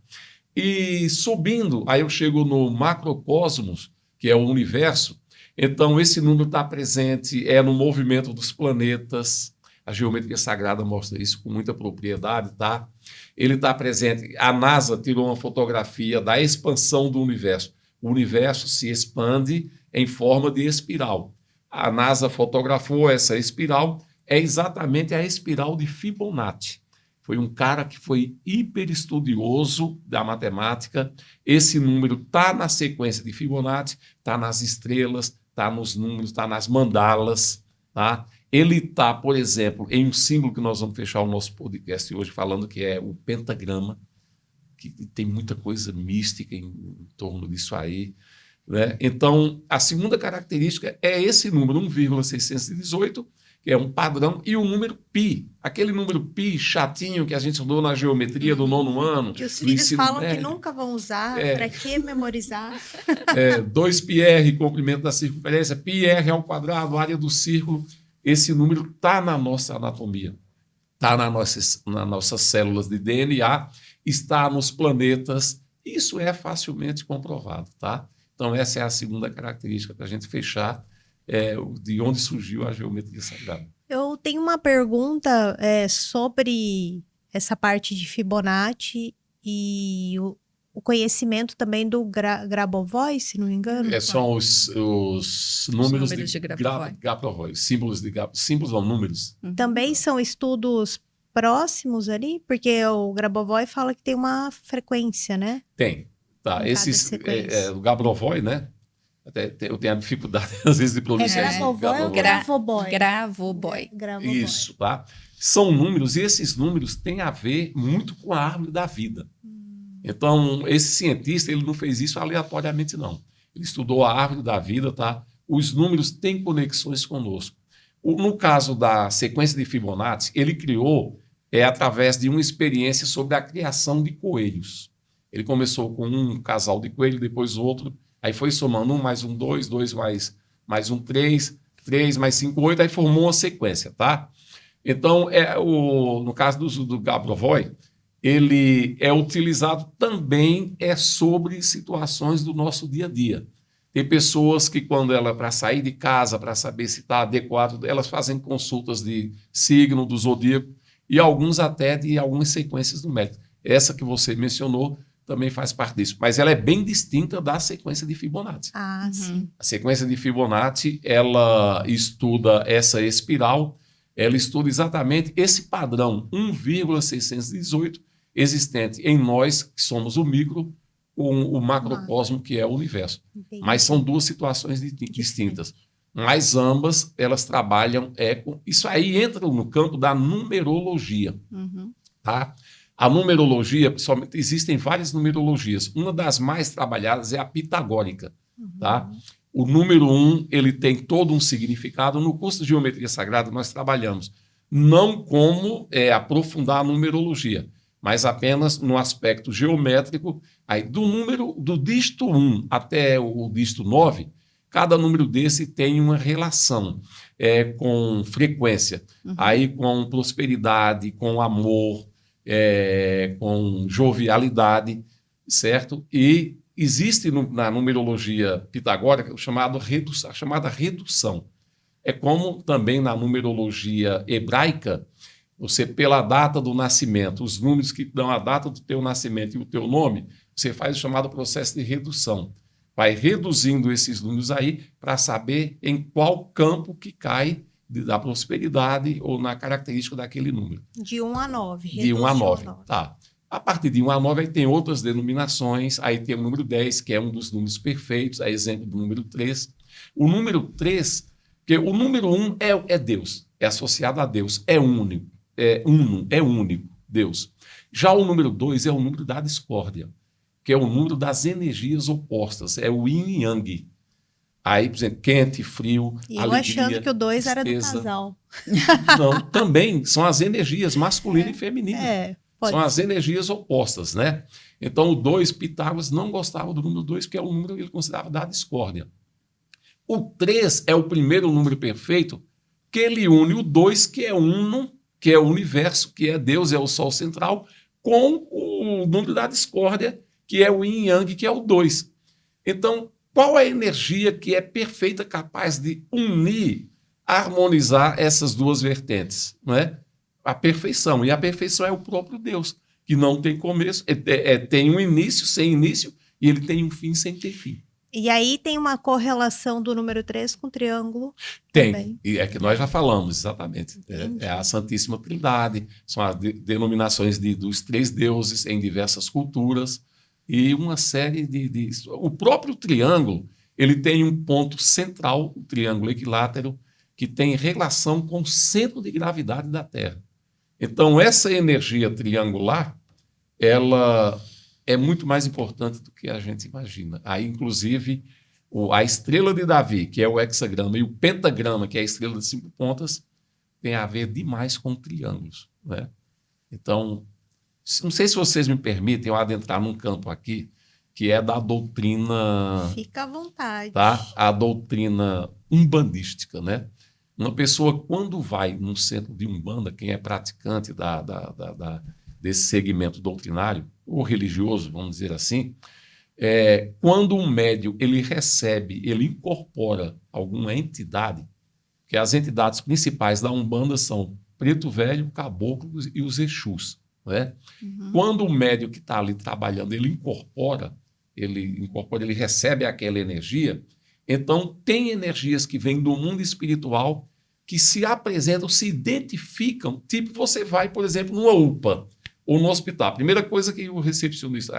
E subindo, aí eu chego no macrocosmos, que é o universo. Então, esse número está presente no movimento dos planetas. A geometria sagrada mostra isso com muita propriedade, tá? Ele está presente. A NASA tirou uma fotografia da expansão do universo. O universo se expande em forma de espiral. A NASA fotografou essa espiral, é exatamente a espiral de Fibonacci. Foi um cara que foi hiper estudioso da matemática. Esse número está na sequência de Fibonacci, está nas estrelas, está nos números, está nas mandalas, tá? ele está, por exemplo, em um símbolo que nós vamos fechar o nosso podcast hoje falando, que é o pentagrama, que tem muita coisa mística em torno disso aí, né? Então, a segunda característica é esse número, 1,618, que é um padrão, e o número π, aquele número π chatinho que a gente estudou na geometria do 9º ano. Que os filhos falam que nunca vão usar, para que memorizar? 2πr, comprimento da circunferência, πr ao quadrado, área do círculo. Esse número está na nossa anatomia, está nas nossas células de DNA, está nos planetas. Isso é facilmente comprovado, tá? Então, essa é a segunda característica para a gente fechar de onde surgiu a geometria sagrada. Eu tenho uma pergunta sobre essa parte de Fibonacci e o conhecimento também do Grabovoi, se não me engano. São os números de Grabovoi. Símbolos não, números. Também são estudos próximos ali? Porque o Grabovoi fala que tem uma frequência, né? Tem. Tá. O Grabovoi, né? Eu tenho a dificuldade, às vezes, de pronunciar isso. Grabovoi. Isso, tá? São números, e esses números têm a ver muito com a árvore da vida. Então, esse cientista, ele não fez isso aleatoriamente, não. Ele estudou a árvore da vida, tá? Os números têm conexões conosco. No caso da sequência de Fibonacci, ele criou através de uma experiência sobre a criação de coelhos. Ele começou com um casal de coelho, depois outro, aí foi somando 1 mais 1, 2, 2 mais 1, 3, 3 mais 5, 8, aí formou uma sequência, tá? Então, no caso do Grabovoi, ele é utilizado também sobre situações do nosso dia a dia. Tem pessoas que, quando para sair de casa, para saber se está adequado, elas fazem consultas de signo, do zodíaco, e alguns até de algumas sequências numéricas. Essa que você mencionou também faz parte disso, mas ela é bem distinta da sequência de Fibonacci. Sim. A sequência de Fibonacci, ela estuda essa espiral, ela estuda exatamente esse padrão 1,618 existente em nós, que somos o micro, com o macrocosmo, que é o universo. Entendi. Mas são duas situações distintas. Mas ambas, elas trabalham com... Isso aí entra no campo da numerologia. Tá? A numerologia, principalmente, existem várias numerologias. Uma das mais trabalhadas é a pitagórica. Tá? O número 1, ele tem todo um significado. No curso de Geometria Sagrada, nós trabalhamos não como aprofundar a numerologia, mas apenas no aspecto geométrico. Aí, do dígito 1 até o dígito 9, cada número desse tem uma relação com frequência, aí com prosperidade, com amor, com jovialidade, certo? E existe na numerologia pitagórica a chamada redução. É como também na numerologia hebraica, você, pela data do nascimento, os números que dão a data do teu nascimento e o teu nome, você faz o chamado processo de redução. Vai reduzindo esses números aí para saber em qual campo que cai da prosperidade ou na característica daquele número. De 1 a 9. De 1 a 9, tá. A partir de 1 a 9 aí tem outras denominações, aí tem o número 10, que é um dos números perfeitos, a exemplo do número 3. O número 3, porque o número 1 é Deus, é associado a Deus, é único, Deus. Já o número 2 é o número da discórdia, que é o número das energias opostas, é o yin e yang. Aí, por exemplo, quente, frio, e alegria, eu achando que o 2 era do tristeza. casal. Não, também são as energias masculina e feminina. São as energias opostas, né? Então, o 2, Pitágoras não gostava do número 2, porque é o número que ele considerava da discórdia. O 3 é o primeiro número perfeito, que ele une o 2, que é uno, que é o universo, que é Deus, é o Sol central, com o número da discórdia, que é o yin e yang, que é o 2. Então, qual a energia que é perfeita, capaz de unir, harmonizar essas duas vertentes? Não é? A perfeição. E a perfeição é o próprio Deus, que não tem começo, tem um início sem início, e ele tem um fim sem ter fim. E aí tem uma correlação do número 3 com o triângulo? Tem, também. E é que nós já falamos, exatamente. É a Santíssima Trindade, são as denominações dos 3 deuses em diversas culturas, e uma série O próprio triângulo, ele tem um ponto central, o triângulo equilátero, que tem relação com o centro de gravidade da Terra. Então, essa energia triangular, ela é muito mais importante do que a gente imagina. Aí, inclusive, a estrela de Davi, que é o hexagrama, e o pentagrama, que é a estrela de 5 pontas, tem a ver demais com triângulos, né? Então, não sei se vocês me permitem eu adentrar num campo aqui, que é da doutrina... Fica à vontade. Tá? A doutrina umbandística, né? Uma pessoa, quando vai num centro de umbanda, quem é praticante desse segmento doutrinário, ou religioso, vamos dizer assim, quando um médium ele recebe, ele incorpora alguma entidade, que as entidades principais da umbanda são Preto Velho, Caboclo e os Exus, né? Quando o médium que está ali trabalhando, ele incorpora, ele recebe aquela energia, então tem energias que vêm do mundo espiritual que se apresentam, se identificam, tipo você vai, por exemplo, numa UPA ou no hospital. A primeira coisa que a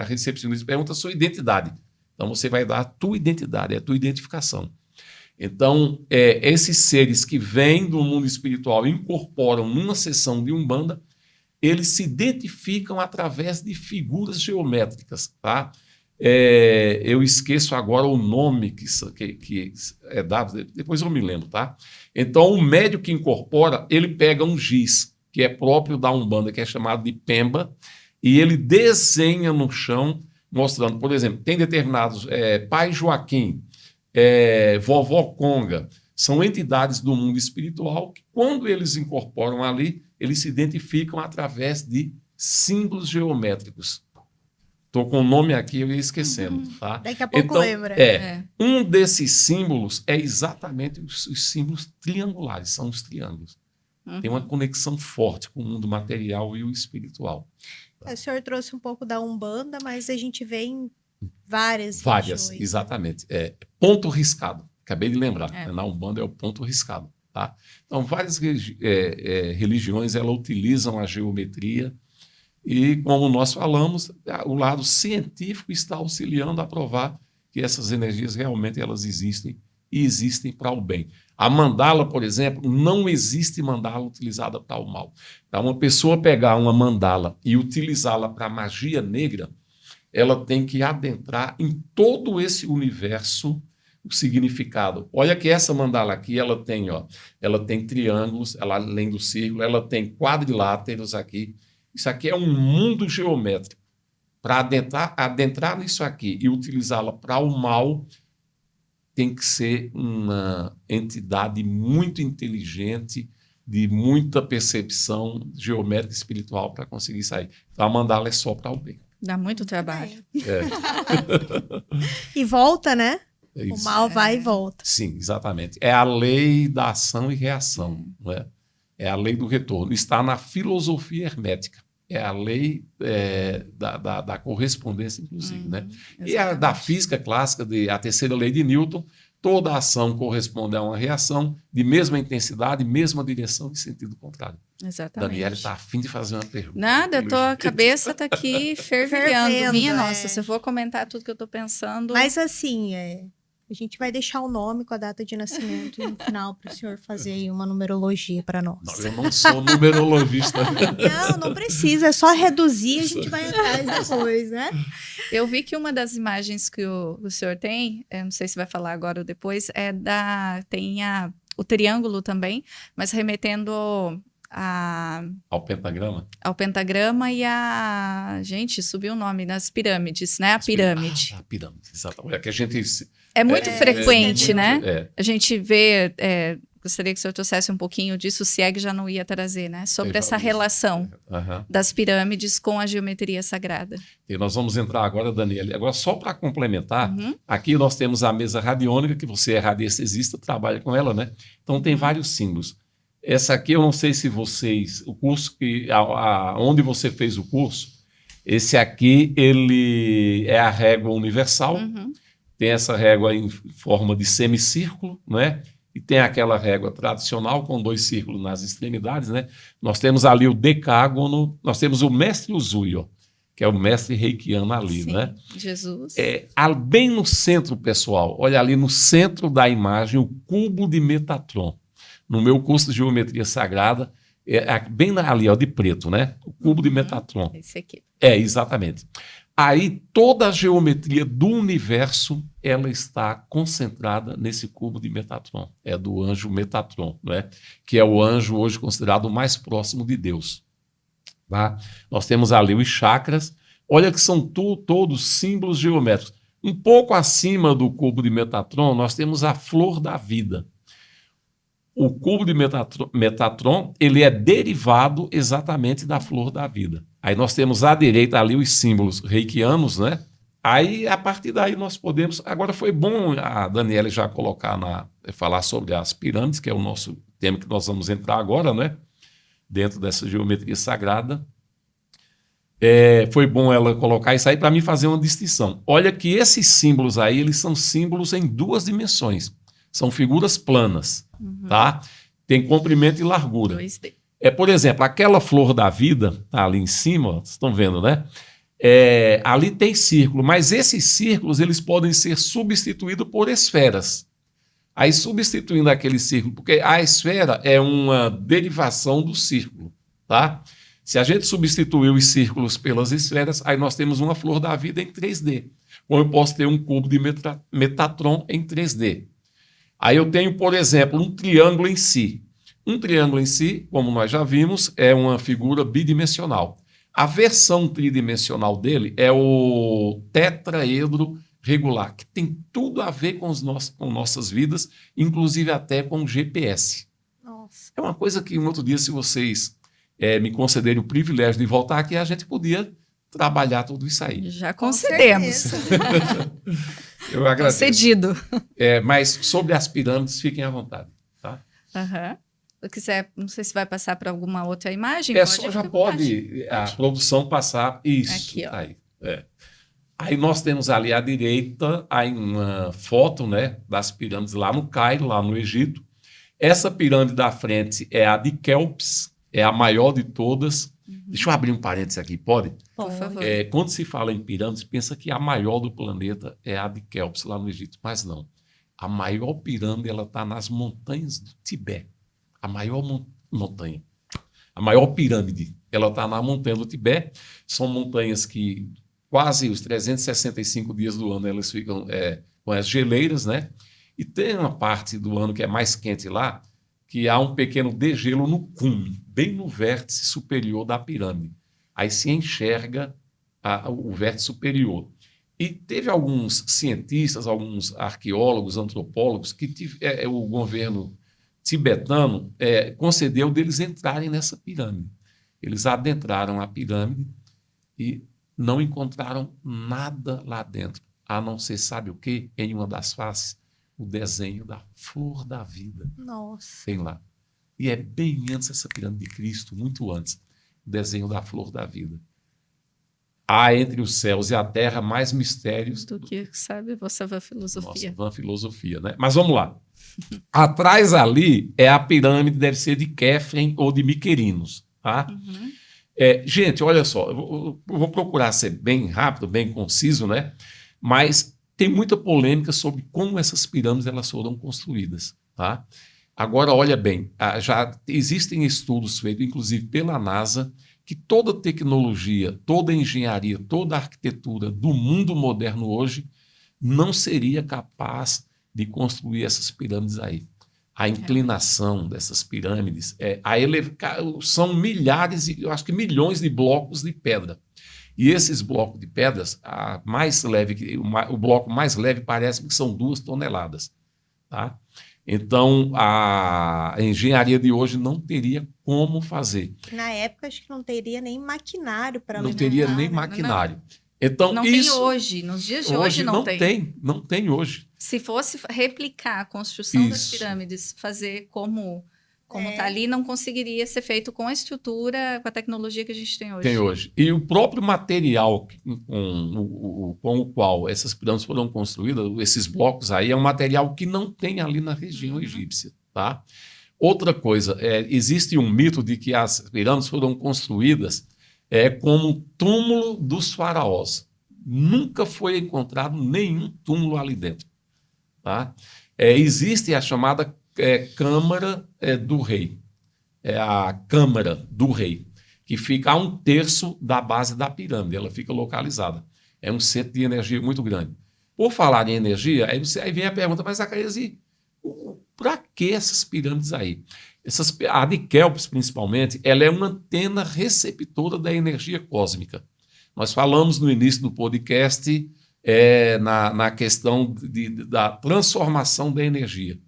recepcionista pergunta é a sua identidade. Então você vai dar a tua identidade, a tua identificação. Então, esses seres que vêm do mundo espiritual e incorporam numa sessão de umbanda, eles se identificam através de figuras geométricas, tá? Eu esqueço agora o nome que é dado, depois eu me lembro, tá? Então, o médium que incorpora, ele pega um giz, que é próprio da umbanda, que é chamado de pemba, e ele desenha no chão, mostrando, por exemplo, tem determinados, Pai Joaquim, Vovó Conga, são entidades do mundo espiritual que, quando eles incorporam ali, eles se identificam através de símbolos geométricos. Estou com o nome aqui, eu ia esquecendo. Tá? Daqui a pouco então, lembra. Um desses símbolos é exatamente os símbolos triangulares, são os triângulos. Tem uma conexão forte com o mundo material e o espiritual. O senhor trouxe um pouco da Umbanda, mas a gente vê em várias religiões. Exatamente. Ponto riscado. Acabei de lembrar. Na Umbanda é o ponto riscado. Tá? Então, várias religiões elas utilizam a geometria e, como nós falamos, o lado científico está auxiliando a provar que essas energias realmente elas existem e existem para o bem. A mandala, por exemplo, não existe mandala utilizada para o mal. Tá? Uma pessoa pegar uma mandala e utilizá-la para magia negra, ela tem que adentrar em todo esse universo o significado. Olha que essa mandala aqui, ela tem triângulos, além do círculo, ela tem quadriláteros aqui. Isso aqui é um mundo geométrico. Para adentrar nisso aqui e utilizá-la para o mal, tem que ser uma entidade muito inteligente, de muita percepção geométrica e espiritual para conseguir sair. Então, a mandala é só para o bem. Dá muito trabalho. E volta, né? Isso. O mal vai e volta. Sim, exatamente. É a lei da ação e reação. Não é? É a lei do retorno. Está na filosofia hermética. É a lei da correspondência, inclusive. Né? E a da física clássica, a terceira lei de Newton, toda ação corresponde a uma reação de mesma intensidade, mesma direção e sentido contrário. Exatamente. Daniela está a fim de fazer uma pergunta. Nada, a cabeça está aqui fervilhando. Minha nossa, se eu for comentar tudo que eu estou pensando... Mas assim, a gente vai deixar o nome com a data de nascimento no final para o senhor fazer aí uma numerologia para nós. Não, eu não sou numerologista. Não precisa, é só reduzir, a gente vai atrás depois, né? Eu vi que uma das imagens que o senhor tem, não sei se vai falar agora ou depois, tem o triângulo também, mas remetendo ao pentagrama? Ao pentagrama e gente, subiu o nome, nas pirâmides, né? A pirâmide. A pirâmide, exatamente. É que a gente... É muito frequente, né? A gente vê... gostaria que o senhor trouxesse um pouquinho disso, o CIEG já não ia trazer, né? Sobre essa relação das pirâmides com a geometria sagrada. E nós vamos entrar agora, Daniela. Agora, só para complementar, aqui nós temos a mesa radiônica, que você é radiestesista, trabalha com ela, né? Então, tem vários símbolos. Essa aqui, eu não sei se o curso onde você fez o curso, esse aqui, ele é a régua universal, tem essa régua em forma de semicírculo, né? E tem aquela régua tradicional com 2 círculos nas extremidades, né? Nós temos ali o decágono, nós temos o mestre Uzuyo, que é o mestre reikiano ali, né? Jesus. Bem no centro, pessoal, olha ali no centro da imagem, o cubo de Metatron. No meu curso de geometria sagrada, bem ali, ó, de preto, né? O cubo de Metatron. Esse aqui. Exatamente. Aí toda a geometria do universo, ela está concentrada nesse cubo de Metatron. É do anjo Metatron, né? Que é o anjo hoje considerado o mais próximo de Deus. Tá? Nós temos ali os chakras. Olha que são todos símbolos geométricos. Um pouco acima do cubo de Metatron, nós temos a flor da vida. O cubo de Metatron, ele é derivado exatamente da flor da vida. Aí nós temos à direita ali os símbolos reikianos, né? Aí, a partir daí, nós podemos... Agora, foi bom a Daniela já falar sobre as pirâmides, que é o nosso tema que nós vamos entrar agora, né? Dentro dessa geometria sagrada. Foi bom ela colocar isso aí para mim fazer uma distinção. Olha que esses símbolos aí, eles são símbolos em 2 dimensões. São figuras planas, tá? Tem comprimento e largura. 2D. Por exemplo, aquela flor da vida, tá ali em cima, vocês estão vendo, né? Ali tem círculo, mas esses círculos eles podem ser substituídos por esferas. Aí, substituindo aquele círculo, porque a esfera é uma derivação do círculo, tá? Se a gente substituir os círculos pelas esferas, aí nós temos uma flor da vida em 3D. Ou eu posso ter um cubo de Metatron em 3D. Aí eu tenho, por exemplo, um triângulo em si. Um triângulo em si, como nós já vimos, é uma figura bidimensional. A versão tridimensional dele é o tetraedro regular, que tem tudo a ver com nossas vidas, inclusive até com o GPS. Nossa. É uma coisa que um outro dia, se vocês me concederem o privilégio de voltar aqui, a gente podia trabalhar tudo isso aí. Já concedemos. Eu agradeço. Concedido. Mas sobre as pirâmides, fiquem à vontade. Tá? Se quiser, não sei se vai passar para alguma outra imagem. Já pode a produção passar. Isso. Aqui, ó. Aí. Aí nós temos ali à direita uma foto, né, das pirâmides lá no Cairo, lá no Egito. Essa pirâmide da frente é a de Quéops, é a maior de todas. Deixa eu abrir um parênteses aqui, pode? Por favor. Quando se fala em pirâmides, pensa que a maior do planeta é a de Quéops, lá no Egito. Mas não. A maior pirâmide está nas montanhas do Tibete. A maior montanha. A maior pirâmide, ela está na montanha do Tibete. São montanhas que quase os 365 dias do ano elas ficam com as geleiras, né? E tem uma parte do ano que é mais quente lá, que há um pequeno degelo no cume, bem no vértice superior da pirâmide. Aí se enxerga o vértice superior. E teve alguns cientistas, alguns arqueólogos, antropólogos, que o governo tibetano concedeu deles entrarem nessa pirâmide. Eles adentraram a pirâmide e não encontraram nada lá dentro, a não ser, sabe o quê? Em uma das faces, o desenho da flor da vida. Nossa. Tem lá. E é bem antes dessa pirâmide de Cristo, muito antes, o desenho da flor da vida. Há entre os céus e a terra mais mistérios do que sabe vossa vã filosofia. Nossa, vã filosofia, né? Mas vamos lá. Atrás ali é a pirâmide, deve ser de Kéfren ou de Miquerinos, tá? Gente, olha só, eu vou procurar ser bem rápido, bem conciso, né? Mas tem muita polêmica sobre como essas pirâmides elas foram construídas, tá? Agora, olha bem, já existem estudos feitos, inclusive pela NASA, que toda tecnologia, toda engenharia, toda arquitetura do mundo moderno hoje não seria capaz de construir essas pirâmides aí. A inclinação dessas pirâmides, são milhares, eu acho que milhões de blocos de pedra. E esses blocos de pedras, o bloco mais leve parece que são 2 toneladas. Tá? Então, a engenharia de hoje não teria como fazer. Na época, acho que não teria nem maquinário para levantar. Não teria nem maquinário. Então, não tem hoje, nos dias de hoje não tem. Não tem hoje. Se fosse replicar a construção das pirâmides, fazer como está ali, não conseguiria ser feito com a estrutura, com a tecnologia que a gente tem hoje. Tem hoje. E o próprio material com o qual essas pirâmides foram construídas, esses blocos aí, é um material que não tem ali na região egípcia. Tá? Outra coisa, existe um mito de que as pirâmides foram construídas como túmulo dos faraós. Nunca foi encontrado nenhum túmulo ali dentro. Tá? Existe a chamada Câmara do Rei. É a Câmara do Rei, que fica a 1/3 da base da pirâmide. Ela fica localizada. É um centro de energia muito grande. Por falar em energia, aí vem a pergunta, mas Zacarias, para que essas pirâmides aí? A de Quéops, principalmente, ela é uma antena receptora da energia cósmica. Nós falamos no início do podcast na questão da transformação da energia.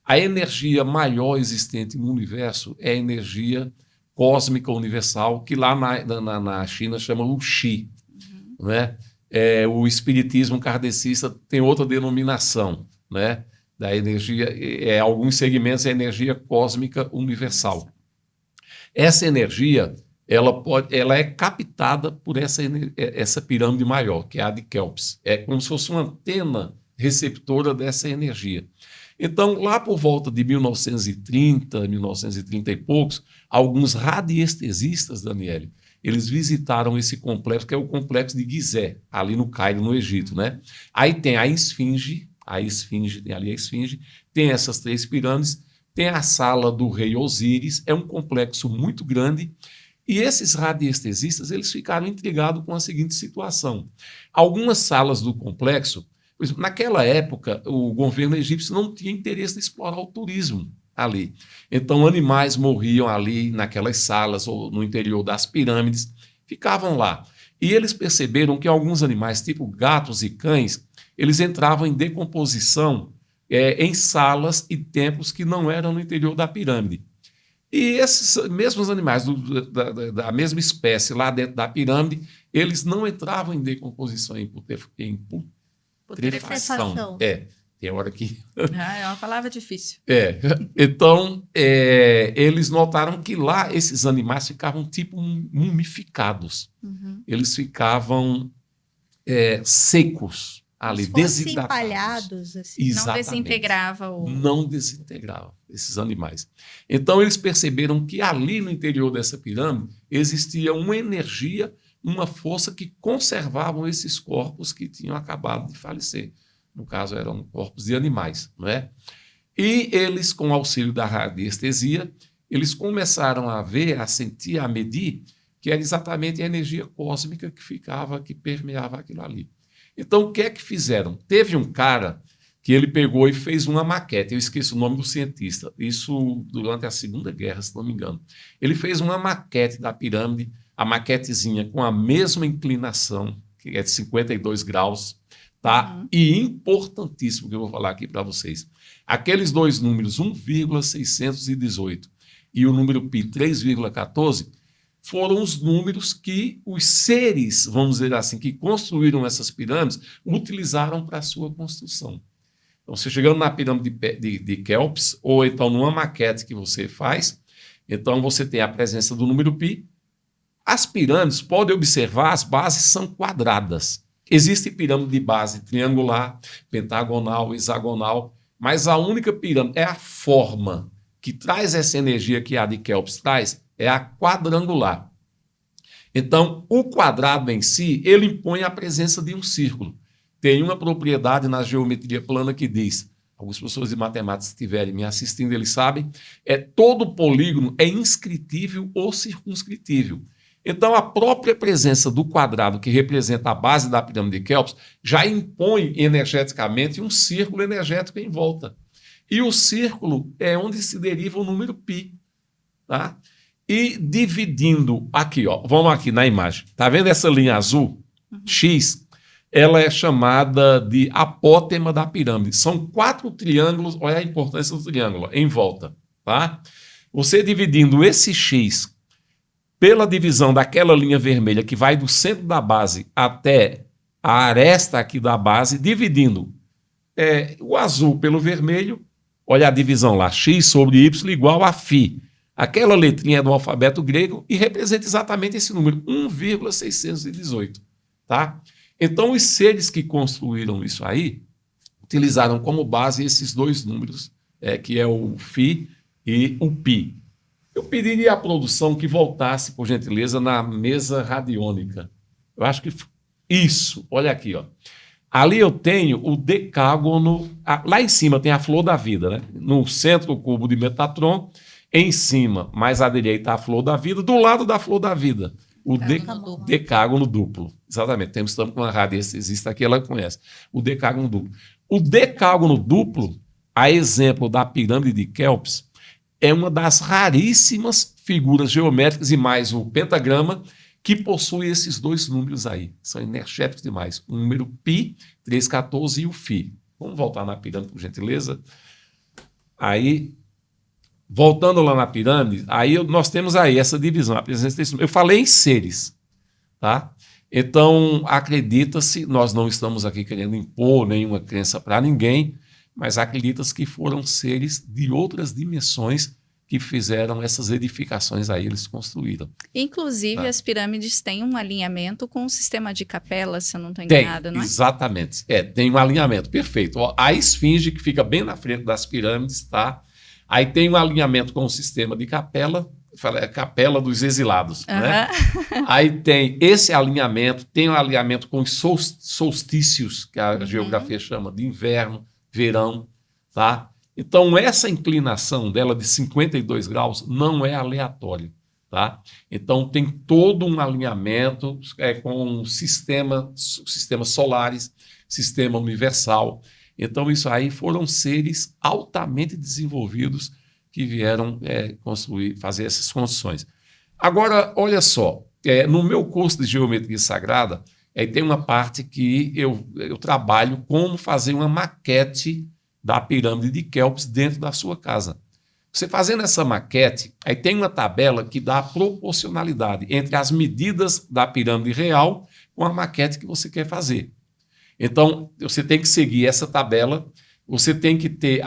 A energia maior existente no universo é a energia cósmica universal, que lá na China chama o Qi. Né? O espiritismo kardecista tem outra denominação, né? Da energia, alguns segmentos é energia cósmica universal. Essa energia ela é captada por essa pirâmide maior, que é a de Quéops. É como se fosse uma antena receptora dessa energia. Então, lá por volta de 1930 e poucos, alguns radiestesistas, Daniele, eles visitaram esse complexo, que é o complexo de Gizé, ali no Cairo, no Egito, né? Aí tem a Esfinge, tem ali a Esfinge, tem essas 3 pirâmides, tem a sala do rei Osíris, é um complexo muito grande, e esses radiestesistas, eles ficaram intrigados com a seguinte situação. Algumas salas do complexo, por exemplo, naquela época, o governo egípcio não tinha interesse em explorar o turismo ali. Então, animais morriam ali naquelas salas ou no interior das pirâmides, ficavam lá. E eles perceberam que alguns animais, tipo gatos e cães, eles entravam em decomposição em salas e templos que não eram no interior da pirâmide. E esses mesmos animais da mesma espécie lá dentro da pirâmide, eles não entravam em decomposição, em putrefação. Tem hora que... É uma palavra difícil. Então, eles notaram que lá esses animais ficavam tipo mumificados. Uhum. Eles ficavam secos ali, desidratados. Empalhados, assim. Exatamente. Não desintegrava esses animais. Então, eles perceberam que ali no interior dessa pirâmide existia uma energia, uma força que conservavam esses corpos que tinham acabado de falecer. No caso, eram corpos de animais, não é? E eles, com o auxílio da radiestesia, eles começaram a ver, a sentir, a medir, que era exatamente a energia cósmica que permeava aquilo ali. Então, o que é que fizeram? Teve um cara que ele pegou e fez uma maquete, eu esqueço o nome do cientista, isso durante a Segunda Guerra, se não me engano. Ele fez uma maquete da pirâmide, a maquetezinha com a mesma inclinação, que é de 52 graus, tá? Uhum. E importantíssimo que eu vou falar aqui para vocês. Aqueles 2 números, 1,618 e o número π, 3,14, foram os números que os seres, vamos dizer assim, que construíram essas pirâmides, utilizaram para a sua construção. Então, você chegando na pirâmide de Quéops, ou então numa maquete que você faz, então você tem a presença do número π. As pirâmides, podem observar, as bases são quadradas. Existe pirâmide de base triangular, pentagonal, hexagonal, mas a única pirâmide é a forma que traz essa energia que a de Quéops traz, é a quadrangular. Então, o quadrado em si, ele impõe a presença de um círculo. Tem uma propriedade na geometria plana que diz, algumas pessoas de matemática que estiverem me assistindo, eles sabem, todo polígono é inscritível ou circunscritível. Então, a própria presença do quadrado, que representa a base da pirâmide de Quéops, já impõe energeticamente um círculo energético em volta. E o círculo é onde se deriva o número π. Tá? E dividindo aqui, ó, vamos aqui na imagem. Tá vendo essa linha azul? Uhum. X, ela é chamada de apótema da pirâmide. São 4 triângulos, olha a importância do triângulo, em volta. Tá? Você dividindo esse X pela divisão daquela linha vermelha que vai do centro da base até a aresta aqui da base, dividindo o azul pelo vermelho, olha a divisão lá, x sobre y igual a φ. Aquela letrinha do alfabeto grego e representa exatamente esse número, 1,618. Tá? Então, os seres que construíram isso aí utilizaram como base esses 2 números, que é o φ e o π. Eu pediria à produção que voltasse, por gentileza, na mesa radiônica. Eu acho que... Isso, olha aqui, ó. Ali eu tenho o decágono, lá em cima tem a flor da vida, né? No centro o cubo de Metatron, em cima, mais à direita a flor da vida, do lado da flor da vida, o decágono duplo. Exatamente, estamos com uma radiestesista aqui, ela conhece. O decágono duplo. O decágono duplo, a exemplo da pirâmide de Quéops, é uma das raríssimas figuras geométricas, e mais o pentagrama, que possui esses dois números aí. São energéticos demais. O número π, 314, e o φ. Vamos voltar na pirâmide, por gentileza. Aí, voltando lá na pirâmide, aí nós temos aí essa divisão. A presença desse número. Eu falei em seres, tá? Então, acredita-se, nós não estamos aqui querendo impor nenhuma crença para ninguém, mas acredita-se que foram seres de outras dimensões que fizeram essas edificações aí, eles construíram. Inclusive, as pirâmides têm um alinhamento com o sistema de capela, se eu não estou enganada, não é? Exatamente. Tem um alinhamento, perfeito. A esfinge, que fica bem na frente das pirâmides, tá? Aí tem um alinhamento com o sistema de capela, capela dos exilados, né? Aí tem esse alinhamento, tem um alinhamento com os solstícios, que a geografia chama de inverno, verão, tá? Então, essa inclinação dela de 52 graus não é aleatória, tá? Então, tem todo um alinhamento com sistemas solares, sistema universal. Então, isso aí foram seres altamente desenvolvidos que vieram fazer essas construções. Agora, olha só, no meu curso de Geometria Sagrada, tem uma parte que eu trabalho como fazer uma maquete da pirâmide de Quéops dentro da sua casa. Você fazendo essa maquete, aí tem uma tabela que dá a proporcionalidade entre as medidas da pirâmide real com a maquete que você quer fazer. Então, você tem que seguir essa tabela, você tem que ter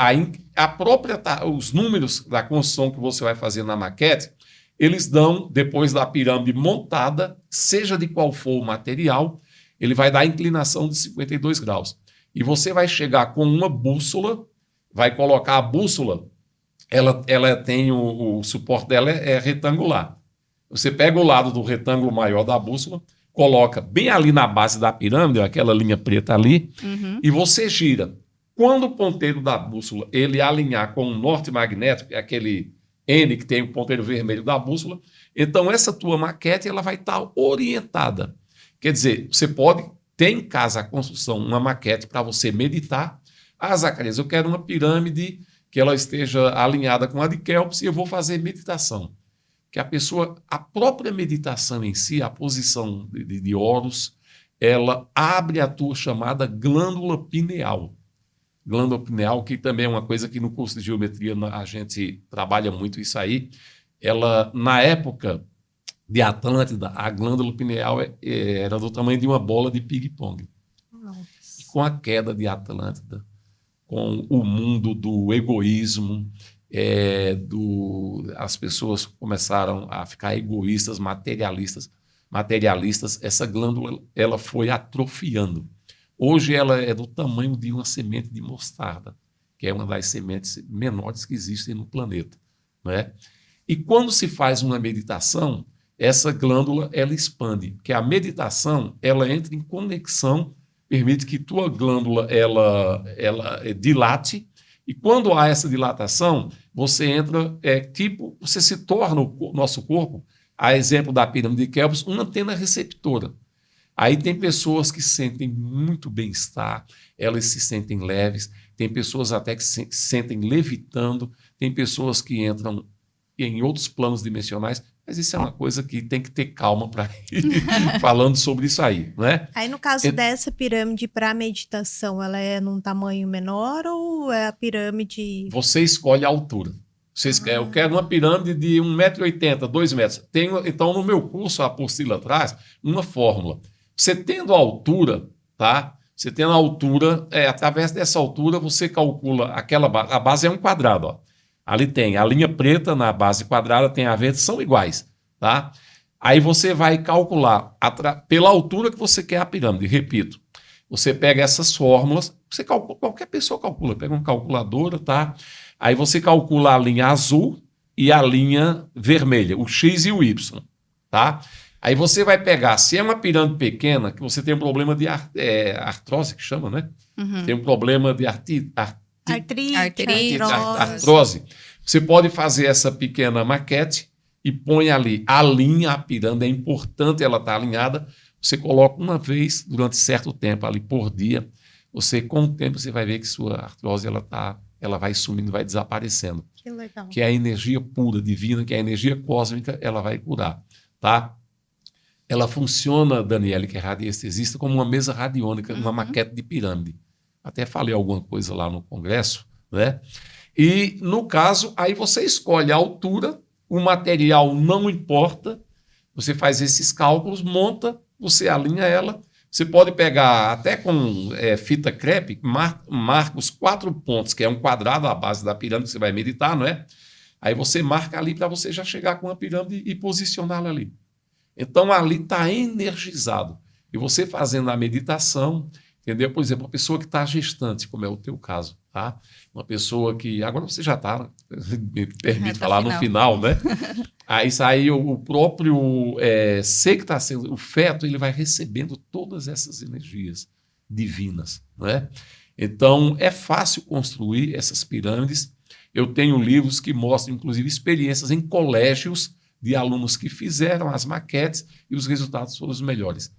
os números da construção que você vai fazer na maquete, eles dão, depois da pirâmide montada, seja de qual for o material, ele vai dar a inclinação de 52 graus. E você vai chegar com uma bússola, vai colocar a bússola, ela tem o suporte dela é retangular. Você pega o lado do retângulo maior da bússola, coloca bem ali na base da pirâmide, aquela linha preta ali, e você gira. Quando o ponteiro da bússola ele alinhar com o norte magnético, é aquele N que tem o ponteiro vermelho da bússola, então essa tua maquete ela vai estar orientada. Quer dizer, você pode ter em casa a construção, uma maquete para você meditar. Zacarias, eu quero uma pirâmide que ela esteja alinhada com a de Quéops e eu vou fazer meditação. Que a própria meditação em si, a posição de Horus, ela abre a tua chamada glândula pineal. Glândula pineal, que também é uma coisa que no curso de geometria a gente trabalha muito isso aí. Ela, na época de Atlântida, a glândula pineal era do tamanho de uma bola de ping-pong. E com a queda de Atlântida, com o mundo do egoísmo, as pessoas começaram a ficar egoístas, materialistas, essa glândula ela foi atrofiando. Hoje ela é do tamanho de uma semente de mostarda, que é uma das sementes menores que existem no planeta, né? E quando se faz uma meditação, essa glândula ela expande, porque a meditação ela entra em conexão, permite que tua glândula ela dilate, e quando há essa dilatação, você entra, você se torna o nosso corpo, a exemplo da pirâmide de Quéops, uma antena receptora. Aí tem pessoas que sentem muito bem-estar, elas se sentem leves, tem pessoas até que se sentem levitando, tem pessoas que entram em outros planos dimensionais, mas isso é uma coisa que tem que ter calma para ir falando sobre isso aí, né? Aí no caso dessa pirâmide para meditação, ela é num tamanho menor ou é a pirâmide... Você escolhe a altura. Eu quero uma pirâmide de 1,80 m, 2 metros. Então, no meu curso, a apostila traz uma fórmula. Você tendo a altura, tá? Você tendo a altura, através dessa altura, você calcula a base é um quadrado, ó. Ali tem a linha preta na base quadrada, tem a verde, são iguais, tá? Aí você vai calcular pela altura que você quer a pirâmide. Repito, você pega essas fórmulas, qualquer pessoa calcula, pega uma calculadora, tá? Aí você calcula a linha azul e a linha vermelha, o X e o Y, tá? Aí você vai pegar, se é uma pirâmide pequena, que você tem um problema de artrose, que chama, né? Tem um problema de Artrite, artrose. Você pode fazer essa pequena maquete e põe ali, alinha a pirâmide, é importante ela estar alinhada. Você coloca uma vez durante certo tempo ali por dia. Você, com o tempo, você vai ver que sua artrose ela vai sumindo, vai desaparecendo. Que legal. Que é a energia pura, divina, que é a energia cósmica, ela vai curar, tá? Ela funciona, Daniele, que é radiestesista, como uma mesa radiônica, uma maquete de pirâmide. Até falei alguma coisa lá no congresso, né? E, no caso, aí você escolhe a altura, o material não importa, você faz esses cálculos, monta, você alinha ela, você pode pegar até com fita crepe, marca os 4 pontos, que é um quadrado à base da pirâmide que você vai meditar, não é? Aí você marca ali para você já chegar com a pirâmide e posicioná-la ali. Então, ali está energizado. E você fazendo a meditação, entendeu? Por exemplo, uma pessoa que está gestante, como é o teu caso, tá? Uma pessoa que... Agora você já está, me permite falar no final, né? Aí o próprio ser que está sendo... O feto, ele vai recebendo todas essas energias divinas, não é? Então, é fácil construir essas pirâmides. Eu tenho livros que mostram, inclusive, experiências em colégios de alunos que fizeram as maquetes e os resultados foram os melhores.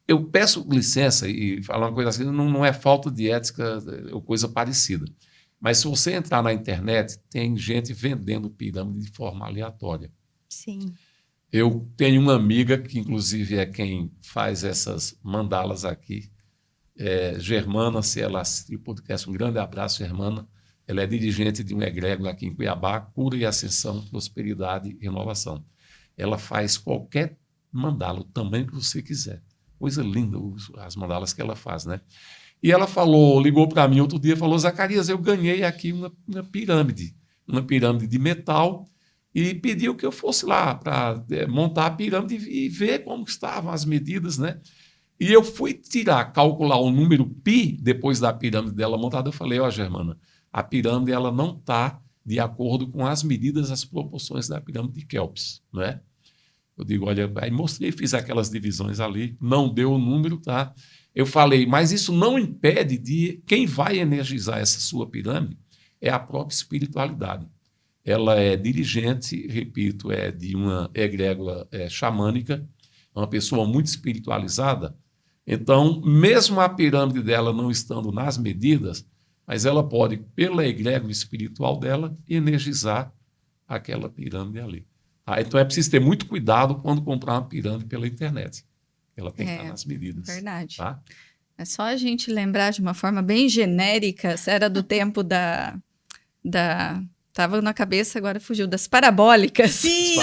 Eu peço licença e falar uma coisa assim, não é falta de ética ou coisa parecida. Mas se você entrar na internet, tem gente vendendo pirâmide de forma aleatória. Sim. Eu tenho uma amiga que, inclusive, é quem faz essas mandalas aqui, Germana, se ela assistir o podcast, um grande abraço, Germana. Ela é dirigente de um egrégor aqui em Cuiabá, Cura e Ascensão, Prosperidade e Renovação. Ela faz qualquer mandala, o tamanho que você quiser. Coisa linda as mandalas que ela faz, né? E ela ligou para mim outro dia e falou, Zacarias, eu ganhei aqui uma pirâmide de metal e pediu que eu fosse lá para montar a pirâmide e ver como estavam as medidas, né? E eu fui calcular o número π depois da pirâmide dela montada. Eu falei, Germana, a pirâmide ela não está de acordo com as medidas, as proporções da pirâmide de Kelps, né? Eu digo, olha, aí mostrei, fiz aquelas divisões ali, não deu o número, tá? Eu falei, mas isso não impede de quem vai energizar essa sua pirâmide é a própria espiritualidade. Ela é dirigente, repito, é de uma egrégora xamânica, uma pessoa muito espiritualizada. Então, mesmo a pirâmide dela não estando nas medidas, mas ela pode, pela egrégora espiritual dela, energizar aquela pirâmide ali. Então é preciso ter muito cuidado quando comprar uma pirâmide pela internet. Ela tem que estar nas medidas. Verdade. Tá? É só a gente lembrar de uma forma bem genérica, se era do tempo da Tava na cabeça, agora fugiu, das parabólicas. Sim!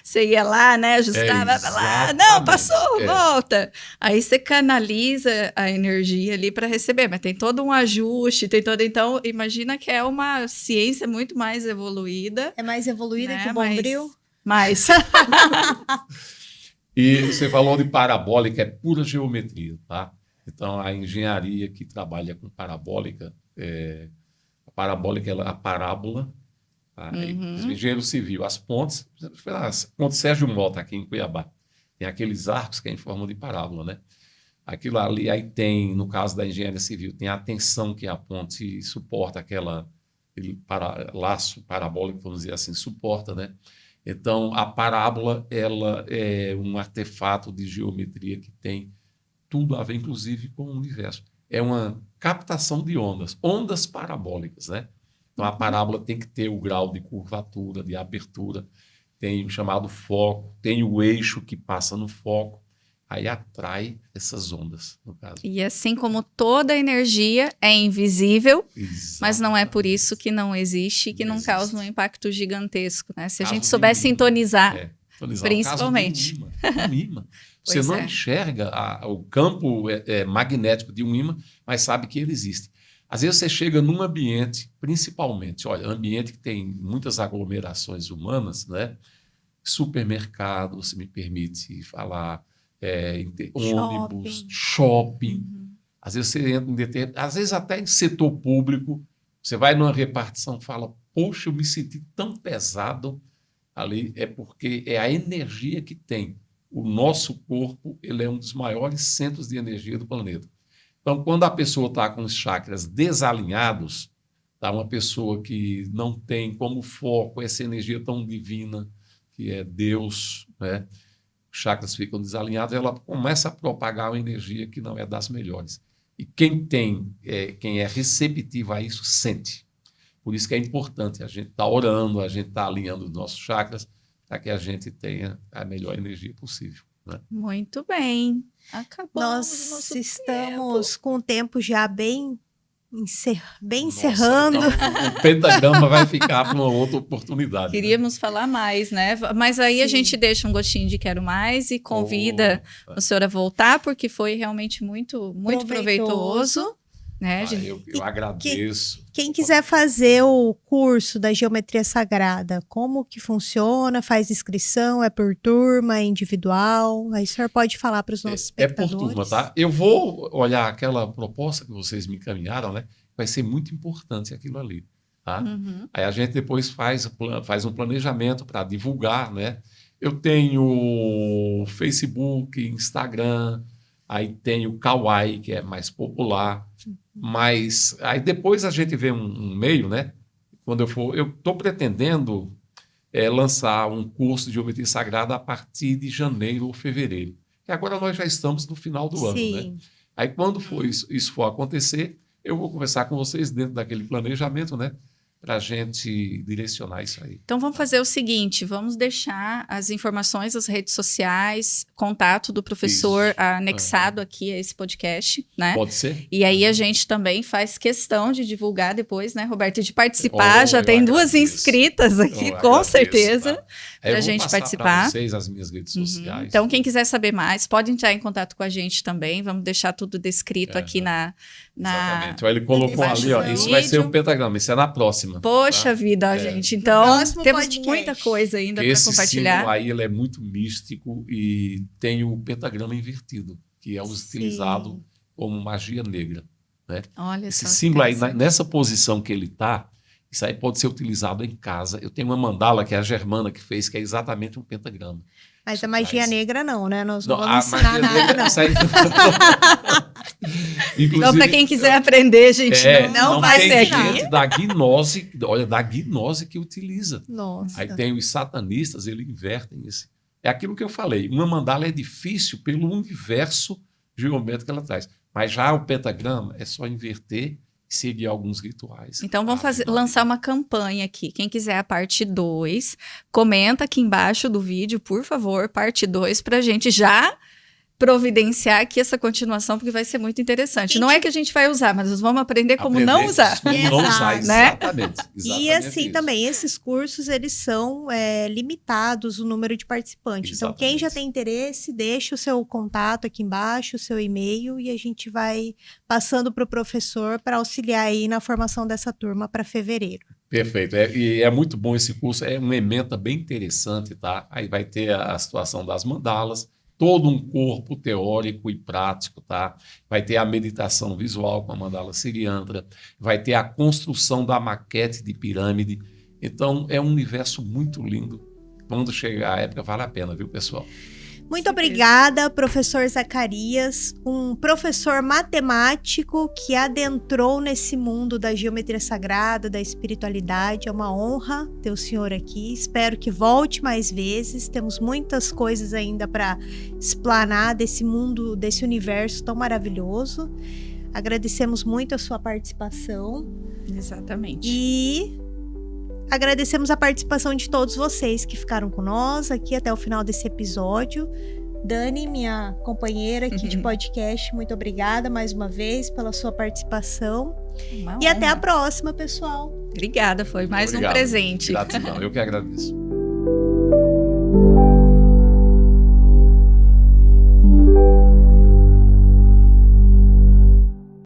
Você ia lá, né, ajustava lá, não, passou, volta. Aí você canaliza a energia ali para receber, mas tem todo um ajuste, então imagina que é uma ciência muito mais evoluída. É mais evoluída, né, que o Bombril? Mais. E você falou de parabólica, é pura geometria, tá? Então, a engenharia que trabalha com parabólica, a parabólica é a parábola, tá? O engenheiro civil, as pontes Sérgio Mota, aqui em Cuiabá, tem aqueles arcos que é em forma de parábola, né? Aquilo ali, aí tem, no caso da engenharia civil, tem a tensão que a ponte suporta, aquele laço parabólico, vamos dizer assim, suporta, né? Então, a parábola ela é um artefato de geometria que tem tudo a ver, inclusive, com o universo. É uma captação de ondas parabólicas, né? Então, a parábola tem que ter o grau de curvatura, de abertura, tem o chamado foco, tem o eixo que passa no foco, aí atrai essas ondas, no caso. E assim como toda energia é invisível, Exatamente. Mas não é por isso que não existe, que não causa um impacto gigantesco, né? Se a gente souber sintonizar, principalmente. Um imã. Você não enxerga o campo magnético de um imã, mas sabe que ele existe. Às vezes você chega num ambiente, principalmente, olha, ambiente que tem muitas aglomerações humanas, né? Supermercado, se me permite falar, ônibus, shopping. Às vezes você entra às vezes até em setor público, você vai numa repartição e fala, poxa, eu me senti tão pesado, ali é porque é a energia que tem. O nosso corpo, ele é um dos maiores centros de energia do planeta. Então, quando a pessoa está com os chakras desalinhados, tá, uma pessoa que não tem como foco essa energia tão divina, que é Deus, né? Os chakras ficam desalinhados, ela começa a propagar uma energia que não é das melhores. E quem é receptivo a isso, sente. Por isso que é importante a gente estar orando, a gente estar alinhando os nossos chakras, para que a gente tenha a melhor energia possível. Né? Muito bem. Acabou. Nós estamos com o tempo já bem Nossa, encerrando. Então, o pentagrama vai ficar para uma outra oportunidade. Queríamos falar mais, né? Mas aí a Sim. gente deixa um gostinho de quero mais e convida a senhora a voltar, porque foi realmente muito proveitoso. Né? Eu agradeço. Quem quiser fazer o curso da Geometria Sagrada, como que funciona? Faz inscrição? É por turma? É individual? Aí o senhor pode falar para os nossos espectadores. É por turma, tá? Eu vou olhar aquela proposta que vocês me encaminharam, né? Vai ser muito importante aquilo ali, tá? Uhum. Aí a gente depois faz um planejamento para divulgar, né? Eu tenho Facebook, Instagram, aí tenho o Kawaii, que é mais popular, mas aí depois a gente vê um meio, né? Quando eu estou pretendendo lançar um curso de geometria sagrada a partir de janeiro ou fevereiro. E agora nós já estamos no final do ano, né? Aí quando isso for acontecer, eu vou conversar com vocês dentro daquele planejamento, né? Para a gente direcionar isso aí. Então vamos fazer o seguinte, vamos deixar as informações, as redes sociais, contato do professor anexado aqui a esse podcast, né? Pode ser? E aí a gente também faz questão de divulgar depois, né, Roberto, de participar. Já tem duas inscritas aqui, com certeza, para a gente participar. Para vocês as minhas redes sociais. Então quem quiser saber mais, pode entrar em contato com a gente também. Vamos deixar tudo descrito aqui na Exatamente. Ele colocou ali, ó, isso vai ser o pentagrama, isso é na próxima. Poxa vida, gente. Então, Próximo temos podcast. muita coisa ainda para esse compartilhar. símbolo aí, ele é muito místico e tem o pentagrama invertido, que é utilizado como magia negra, né? Olha esse só. símbolo aí, nessa posição que ele está, isso aí pode ser utilizado em casa. Eu tenho uma mandala que é a Germana que fez, que é exatamente um pentagrama. Mas a magia negra não, né? Nós não Não, vamos a ensinar magia nada, negra, não. isso aí- Então, para quem quiser aprender, gente, não vai tem ser gente aqui. da gnose, olha, da gnose que utiliza. Nossa. Aí tem os satanistas, eles invertem esse. É aquilo que eu falei, uma mandala é difícil pelo universo geométrico que ela traz. Mas já o pentagrama é só inverter e seguir alguns rituais. Então vamos lançar uma campanha aqui. Quem quiser a parte 2, comenta aqui embaixo do vídeo, por favor, parte 2, para a gente já providenciar aqui essa continuação, porque vai ser muito interessante. Não é que a gente vai usar, mas nós vamos aprender como não usar. Como não usar, né? exatamente. E assim isso. também, esses cursos, eles são limitados, o número de participantes. Então, quem já tem interesse, deixa o seu contato aqui embaixo, o seu e-mail, e a gente vai passando para o professor para auxiliar aí na formação dessa turma para fevereiro. Perfeito. E é muito bom esse curso, é uma ementa bem interessante, tá? Aí vai ter a situação das mandalas, todo um corpo teórico e prático, tá? Vai ter a meditação visual com a mandala siriandra, vai ter a construção da maquete de pirâmide. Então, é um universo muito lindo. Quando chegar a época, vale a pena, viu, pessoal? Muito obrigada, professor Zacarias, um professor matemático que adentrou nesse mundo da geometria sagrada, da espiritualidade. É uma honra ter o senhor aqui. Espero que volte mais vezes. Temos muitas coisas ainda para explanar desse mundo, desse universo tão maravilhoso. Agradecemos muito a sua participação. Exatamente. E agradecemos a participação de todos vocês que ficaram com nós aqui até o final desse episódio. Dani, minha companheira aqui de podcast, muito obrigada mais uma vez pela sua participação. E até a próxima, pessoal. Obrigada, foi mais Obrigado. um presente. Gratidão, eu que agradeço.